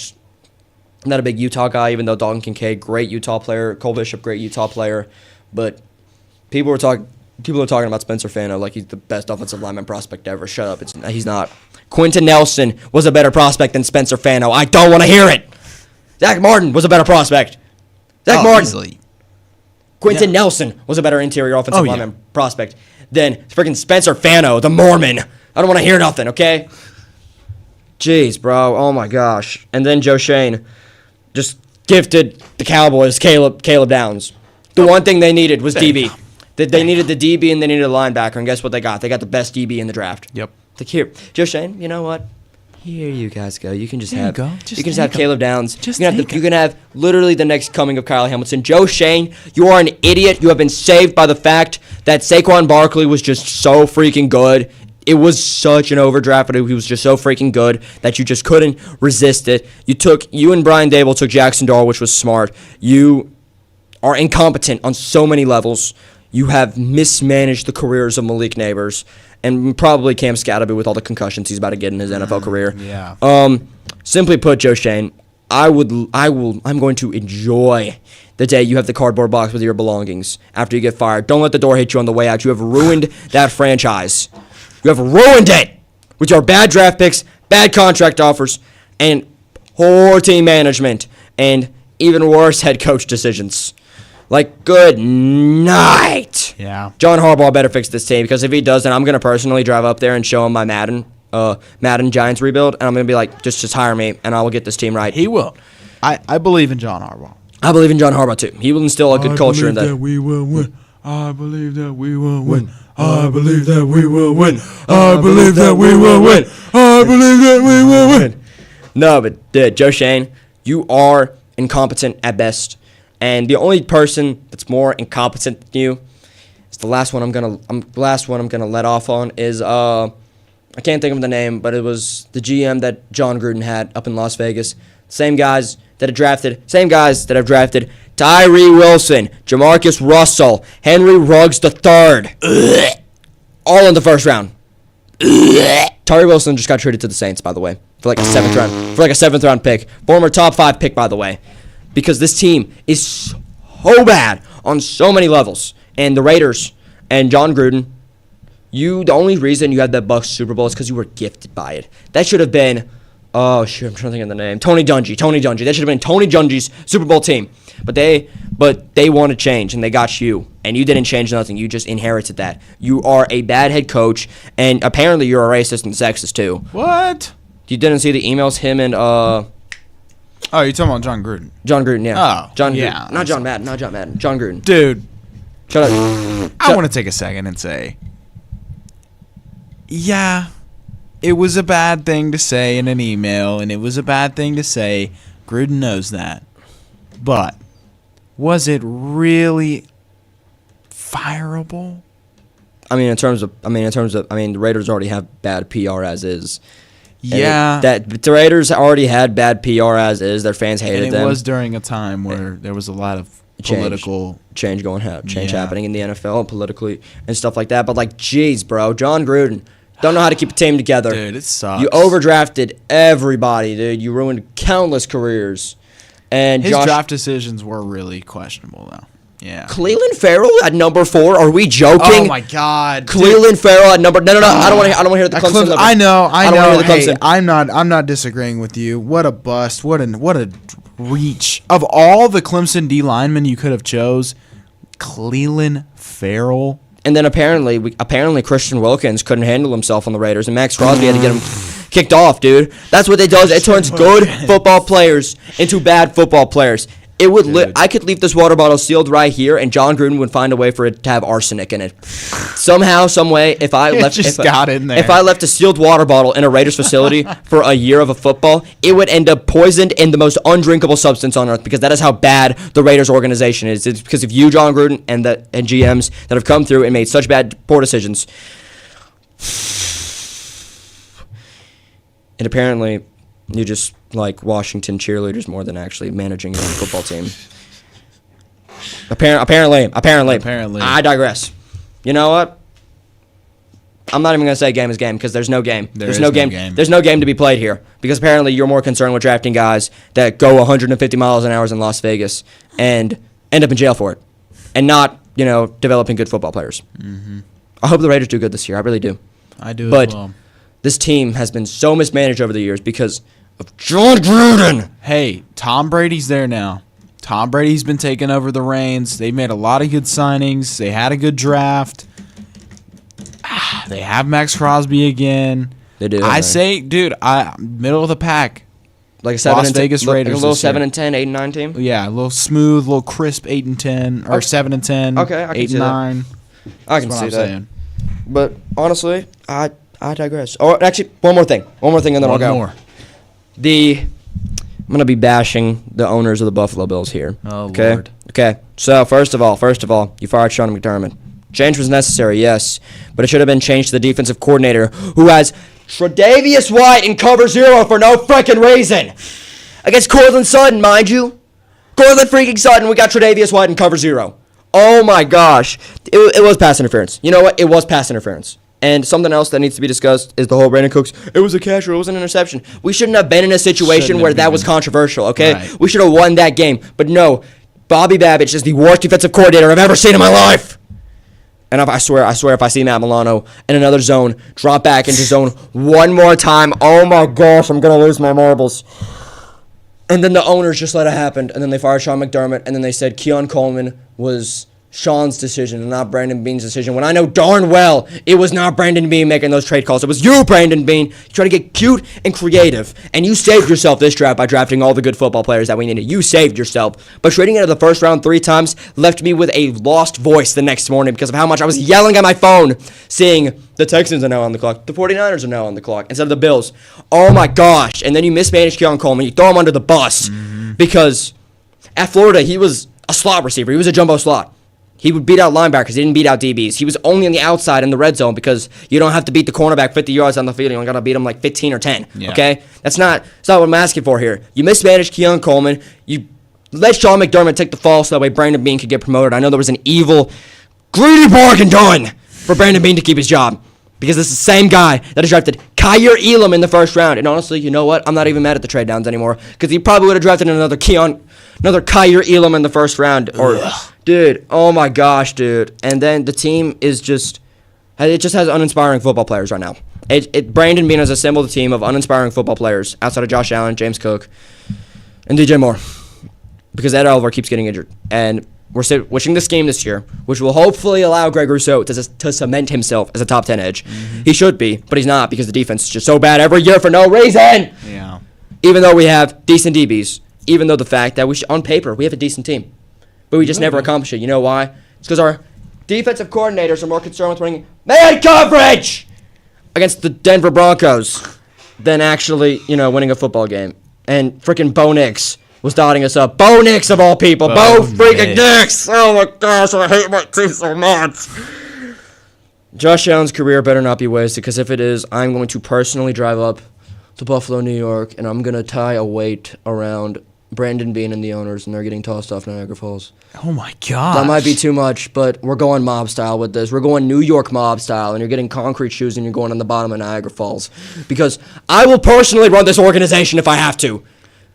not a big Utah guy, even though Dalton Kincaid, great Utah player. Cole Bishop, great Utah player. But people are talking about Spencer Fano like he's the best offensive lineman prospect ever. Shut up. He's not. Quentin Nelson was a better prospect than Spencer Fano. I don't want to hear it. Zach Martin was a better prospect. Martin.
Easily.
Quentin Nelson was a better interior offensive lineman prospect than freaking Spencer Fano, the Mormon. I don't want to hear nothing, okay? Jeez, bro. Oh, my gosh. And then Joe Shane just gifted the Cowboys Caleb Downs. The one thing they needed was DB. They needed the DB and they needed a linebacker, and guess what they got? They got the best DB in the draft.
Yep.
Like, here, Joe Shane, you know what? Here you guys go. You can just
There you
have
go.
you can just have Caleb Downs.
Just
you can have
take
you can have literally the next coming of Kyle Hamilton. Joe Shane, you are an idiot. You have been saved by the fact that Saquon Barkley was just so freaking good. It was such an overdraft, but he was just so freaking good that you just couldn't resist it. You and Brian Dable took Jackson Darl, which was smart. You are incompetent on so many levels. You have mismanaged the careers of Malik Neighbors and probably Cam Scatterby with all the concussions he's about to get in his NFL career.
Yeah.
Simply put, Joe Shane, I'm going to enjoy the day you have the cardboard box with your belongings after you get fired. Don't let the door hit you on the way out. You have ruined that franchise. You have ruined it with your bad draft picks, bad contract offers, and poor team management, and even worse head coach decisions. Like, good night.
Yeah.
John Harbaugh better fix this team, because if he does, then I'm going to personally drive up there and show him my Madden Giants rebuild, and I'm going to be like, just hire me, and I will get this team right.
He will. I believe in John Harbaugh.
I believe in John Harbaugh, too. He will instill a good culture in that.
I believe that we will win. I believe that we will win. I believe that we will win. I believe that we will win. I believe that we will win.
No, but Joe Shane, you are incompetent at best. And the only person that's more incompetent than you is the last one I'm gonna let off on is I can't think of the name, but it was the GM that John Gruden had up in Las Vegas. Same guys that have drafted Tyree Wilson, Jamarcus Russell, Henry Ruggs III, all in the first round. Tyree Wilson just got traded to the Saints, by the way, for like a seventh round pick, former top 5 pick, by the way. Because this team is so bad on so many levels. And the Raiders and John Gruden, the only reason you had that Bucs Super Bowl is because you were gifted by it. That should have been, I'm trying to think of the name. Tony Dungy. That should have been Tony Dungy's Super Bowl team. But they want to change, and they got you. And you didn't change nothing. You just inherited that. You are a bad head coach, and apparently you're a racist and sexist too.
What?
You didn't see the emails him and
Oh, you're talking about John Gruden.
John Gruden, yeah.
Oh,
John
yeah.
Gruden. Not John Madden. John Gruden.
Dude,
Shut up.
I want to take a second and say, yeah, it was a bad thing to say in an email, and it was a bad thing to say. Gruden knows that. But was it really fireable?
The Raiders already have bad PR as is.
Yeah.
The Raiders already had bad PR as is. Their fans hated
and
them.
it was during a time where there was a lot of political
change happening in the NFL politically and stuff like that. But like, geez, bro, John Gruden don't know how to keep a team together.
Dude, it sucks.
You overdrafted everybody, dude. You ruined countless careers. And
his draft decisions were really questionable, though. Yeah.
Cleveland Farrell at number 4. Are we joking?
Oh my God.
Cleveland Farrell at number. No. I don't want to hear the Clemson number.
I know.
Hey,
I'm not disagreeing with you. What a bust. What a reach. Of all the Clemson D linemen you could have chose, Cleveland Farrell.
And then apparently Christian Wilkins couldn't handle himself on the Raiders, and Max Crosby had to get him kicked off, dude. That's what it does. It turns good football players into bad football players. It would. I could leave this water bottle sealed right here, and John Gruden would find a way for it to have arsenic in it. Somehow, some way, if I left a sealed water bottle in a Raiders facility for a year of a football, it would end up poisoned in the most undrinkable substance on earth, because that is how bad the Raiders organization is. It's because of you, John Gruden, and GMs that have come through and made such poor decisions. And apparently, you just like Washington cheerleaders more than actually managing your own football team. Apparently. I digress. You know what? I'm not even going to say game is game, because there's no game. There's no game to be played here, because apparently you're more concerned with drafting guys that go 150 miles an hour in Las Vegas and end up in jail for it, and not, developing good football players. Mm-hmm. I hope the Raiders do good this year. I really do.
I do
as
well.
This team has been so mismanaged over the years because of John Gruden.
Hey, Tom Brady's there now. Tom Brady's been taking over the reins. They made a lot of good signings. They had a good draft. They have Max Crosby again.
They do.
I say, dude, middle of the pack.
like a 7
Las Vegas Raiders
like a little
this year.
7-10, 8-9 team.
Yeah, a little smooth, a little crisp 8-10 or
Okay.
7-10.
Okay, I can see that.
8-9.
I can
That's
see
what
that.
I'm saying.
But honestly, I digress. Oh, actually, one more thing, and then
One
I'll go.
more.
I'm gonna be bashing the owners of the Buffalo Bills here.
Oh,
okay?
Lord.
Okay. So first of all, you fired Sean McDermott. Change was necessary, yes, but it should have been changed to the defensive coordinator who has Tre'Davious White in cover 0 for no freaking reason. Against Cortland Sutton, mind you. Cortland freaking Sutton, we got Tre'Davious White in cover 0. Oh my gosh. It was pass interference. You know what? It was pass interference. And something else that needs to be discussed is the whole Brandon Cooks. It was a catch or it was an interception. We shouldn't have been in a situation
Shouldn't
where
have
that was
even.
controversial, okay?
Right.
We should have won that game. But no, Bobby Babbitt is the worst defensive coordinator I've ever seen in my life. And I swear, if I see Matt Milano in another zone, drop back into zone one more time, oh my gosh, I'm going to lose my marbles. And then the owners just let it happen, and then they fired Sean McDermott, and then they said Keon Coleman was Sean's decision and not Brandon Beane's decision, when I know darn well it was not Brandon Beane making those trade calls. It was you, Brandon Beane. You try to get cute and creative, and you saved yourself this draft by drafting all the good football players that we needed. You saved yourself. But trading out of the first round 3 times left me with a lost voice the next morning because of how much I was yelling at my phone, seeing the Texans are now on the clock, the 49ers are now on the clock, instead of the Bills. Oh my gosh. And then you mismanage Keon Coleman. You throw him under the bus because at Florida, he was a slot receiver. He was a jumbo slot. He would beat out linebackers. He didn't beat out DBs. He was only on the outside in the red zone because you don't have to beat the cornerback 50 yards on the field. You only got to beat him like 15 or 10.
Yeah.
Okay? That's not what I'm asking for here. You mismanaged Keon Coleman. You let Sean McDermott take the fall so that way Brandon Beane could get promoted. I know there was an evil, greedy bargain done for Brandon Beane to keep his job because this is the same guy that has drafted Kyer Elam in the first round. And honestly, you know what? I'm not even mad at the trade downs anymore because he probably would have drafted another Kyer Elam in the first round. Dude, oh my gosh, dude. And then the team is it just has uninspiring football players right now. Brandon Beane has assembled a team of uninspiring football players outside of Josh Allen, James Cook, and DJ Moore because Ed Oliver keeps getting injured. And we're switching the scheme this year, which will hopefully allow Greg Rousseau to cement himself as a top 10 edge. Mm-hmm. He should be, but he's not because the defense is just so bad every year for no reason.
Yeah.
Even though we have decent DBs, even though the fact that on paper we have a decent team, but we just never accomplish it. You know why? It's because our defensive coordinators are more concerned with running man coverage against the Denver Broncos than actually, winning a football game. And freaking Bo Nix was dotting us up. Bo Nix of all people. Bo freaking Nix. Oh my gosh, I hate my team so much. Josh Allen's career better not be wasted because if it is, I'm going to personally drive up to Buffalo, New York, and I'm going to tie a weight around Brandon Beane and the owners, and they're getting tossed off Niagara Falls.
Oh my god.
That might be too much, but we're going mob style with this. We're going New York mob style, and you're getting concrete shoes, and you're going on the bottom of Niagara Falls. Because I will personally run this organization if I have to.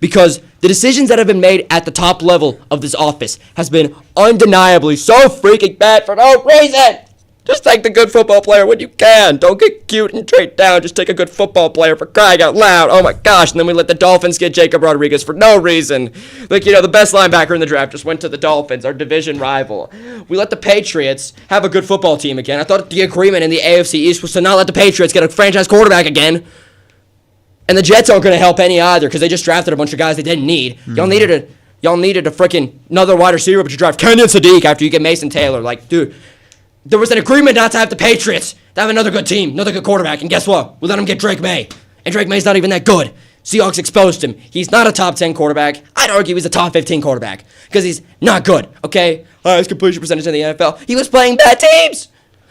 Because the decisions that have been made at the top level of this office has been undeniably so freaking bad for no reason. Just take the good football player when you can. Don't get cute and trade down. Just take a good football player for crying out loud. Oh my gosh. And then we let the Dolphins get Jacob Rodriguez for no reason. The best linebacker in the draft just went to the Dolphins, our division rival. We let the Patriots have a good football team again. I thought the agreement in the AFC East was to not let the Patriots get a franchise quarterback again. And the Jets aren't going to help any either because they just drafted a bunch of guys they didn't need. Y'all needed a freaking another wide receiver, but you draft Kenyon Sadiq after you get Mason Taylor. Like, dude. There was an agreement not to have the Patriots, to have another good team, another good quarterback, and guess what? We let him get Drake May. And Drake May's not even that good. Seahawks exposed him. He's not a top 10 quarterback. I'd argue he's a top 15 quarterback because he's not good, okay? Highest completion percentage in the NFL. He was playing bad teams.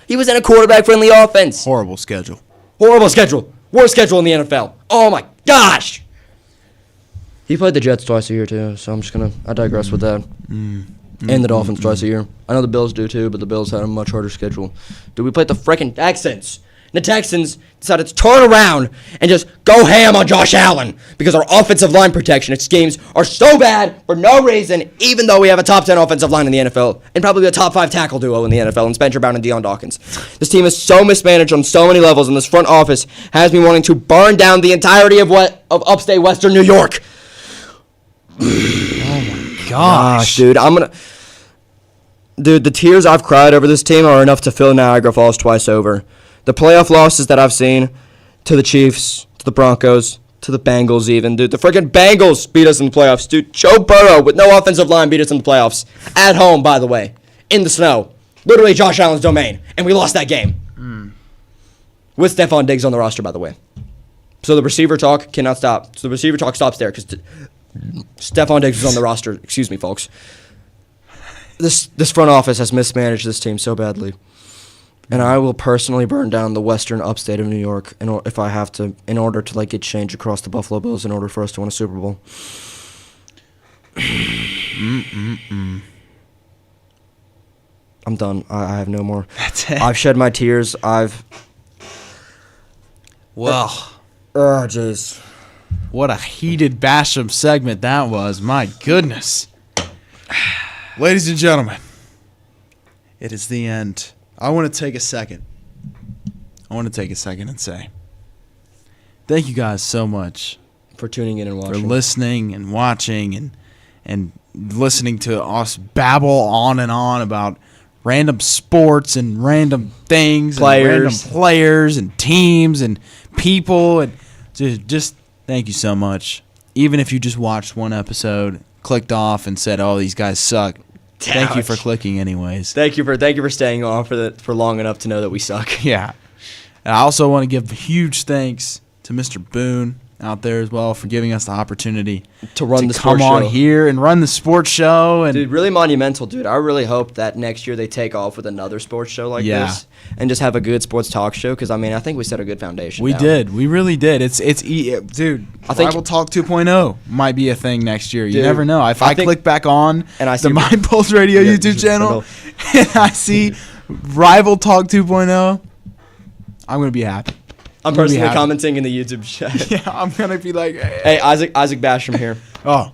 He was in a quarterback-friendly offense.
Horrible schedule.
Horrible schedule. Worst schedule in the NFL. Oh, my gosh. He played the Jets twice a year, too, so I digress with that. And the Dolphins twice a year. I know the Bills do too, but the Bills had a much harder schedule. Dude, we played the freaking Texans. The Texans decided to turn around and just go ham on Josh Allen because our offensive line protection schemes are so bad for no reason, even though we have a top 10 offensive line in the NFL and probably a top 5 tackle duo in the NFL in Spencer Brown and Deion Dawkins. This team is so mismanaged on so many levels, and this front office has me wanting to burn down the entirety of upstate Western New York.
Gosh,
dude, Dude, the tears I've cried over this team are enough to fill Niagara Falls twice over. The playoff losses that I've seen to the Chiefs, to the Broncos, to the Bengals even, dude. The freaking Bengals beat us in the playoffs, dude. Joe Burrow with no offensive line beat us in the playoffs. At home, by the way. In the snow. Literally Josh Allen's domain. And we lost that game. With Stephon Diggs on the roster, by the way. So the receiver talk cannot stop. So the receiver talk stops there because Stephon Diggs was on the roster. Excuse me, folks. This front office has mismanaged this team so badly. And I will personally burn down the western upstate of New York if I have to, in order to like get change across the Buffalo Bills in order for us to win a Super Bowl. I'm done. I have no more.
That's it.
I've shed my tears.
Well,
Oh, jeez.
what a heated Basham segment that was. My goodness. Ladies and gentlemen, it is the end. I want to take a second. And say thank you guys so much
For tuning in and
for
watching.
listening and watching and listening to us babble on and on about random sports and random things, and random players and teams and people, and just thank you so much. Even if you just watched one episode, clicked off, and said, "Oh, these guys suck," thank you for clicking, anyways.
Thank you for staying on for long enough to know that we suck.
Yeah. And I also want to give huge thanks to Mr. Boone out there as well for giving us the opportunity
To run the
come
sports
on
show.
here and run the sports show. And
Dude, really monumental, dude. I really hope that next year they take off with another sports show like
Yeah.
this and just have a good sports talk show because, I mean, I think we set a good foundation
we
down.
did. We really did. Dude,
I think-
Rival Talk 2.0 might be a thing next year. You
Dude,
never know. If
I
I
think-
click back on
and I see-
the Mind Pulse Radio
Yeah,
YouTube channel and I see Rival Talk 2.0, I'm going to be happy.
I'm
gonna be
personally
happy.
commenting in the YouTube chat.
Yeah, I'm going to be like,
Hey, Isaac Basham here.
oh,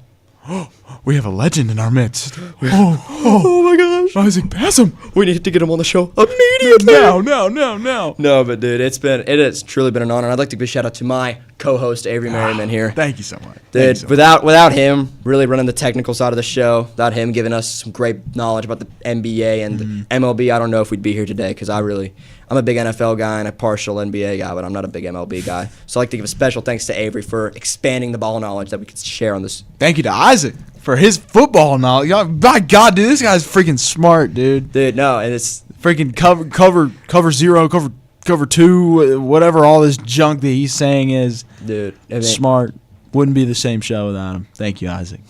we have a legend in our midst. Oh my gosh. Isaac Bassam.
We need to get him on the show immediately.
No.
No, but dude, it has truly been an honor. And I'd like to give a shout out to my co-host Avery Merriman here.
Thank you so much.
Dude, without him really running the technical side of the show, without him giving us some great knowledge about the NBA and the MLB, I don't know if we'd be here today because I'm a big NFL guy and a partial NBA guy, but I'm not a big MLB guy. So I'd like to give a special thanks to Avery for expanding the ball knowledge that we could share on this.
Thank you to Isaac for his football knowledge. My God, dude, this guy's freaking smart, dude.
Dude, no, and it's
Freaking cover zero, cover two, whatever all this junk that he's saying is.
dude, I mean,
Smart. Wouldn't be the same show without him. Thank you, Isaac.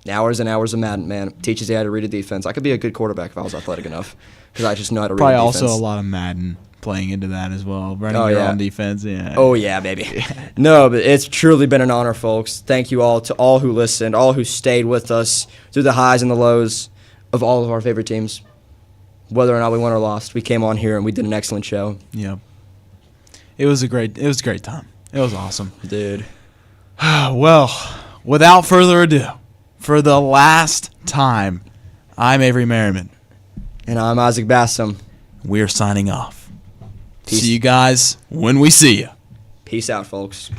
hours and hours of Madden, man. Teaches you how to read a defense. I could be a good quarterback if I was athletic enough because I just know how to read
Probably
a defense.
also a lot of Madden playing into that as well. Running
Oh,
your
yeah.
own defense. Yeah.
Oh, yeah, baby. No, but it's truly been an honor, folks. Thank you all to all who listened, all who stayed with us through the highs and the lows of all of our favorite teams. Whether or not we won or lost, we came on here and we did an excellent show.
Yep. It was a great time. It was awesome.
Dude.
Well, without further ado, for the last time, I'm Avery Merriman.
And I'm Isaac Bassam.
We're signing off.
Peace.
See you guys when we see you.
Peace out, folks.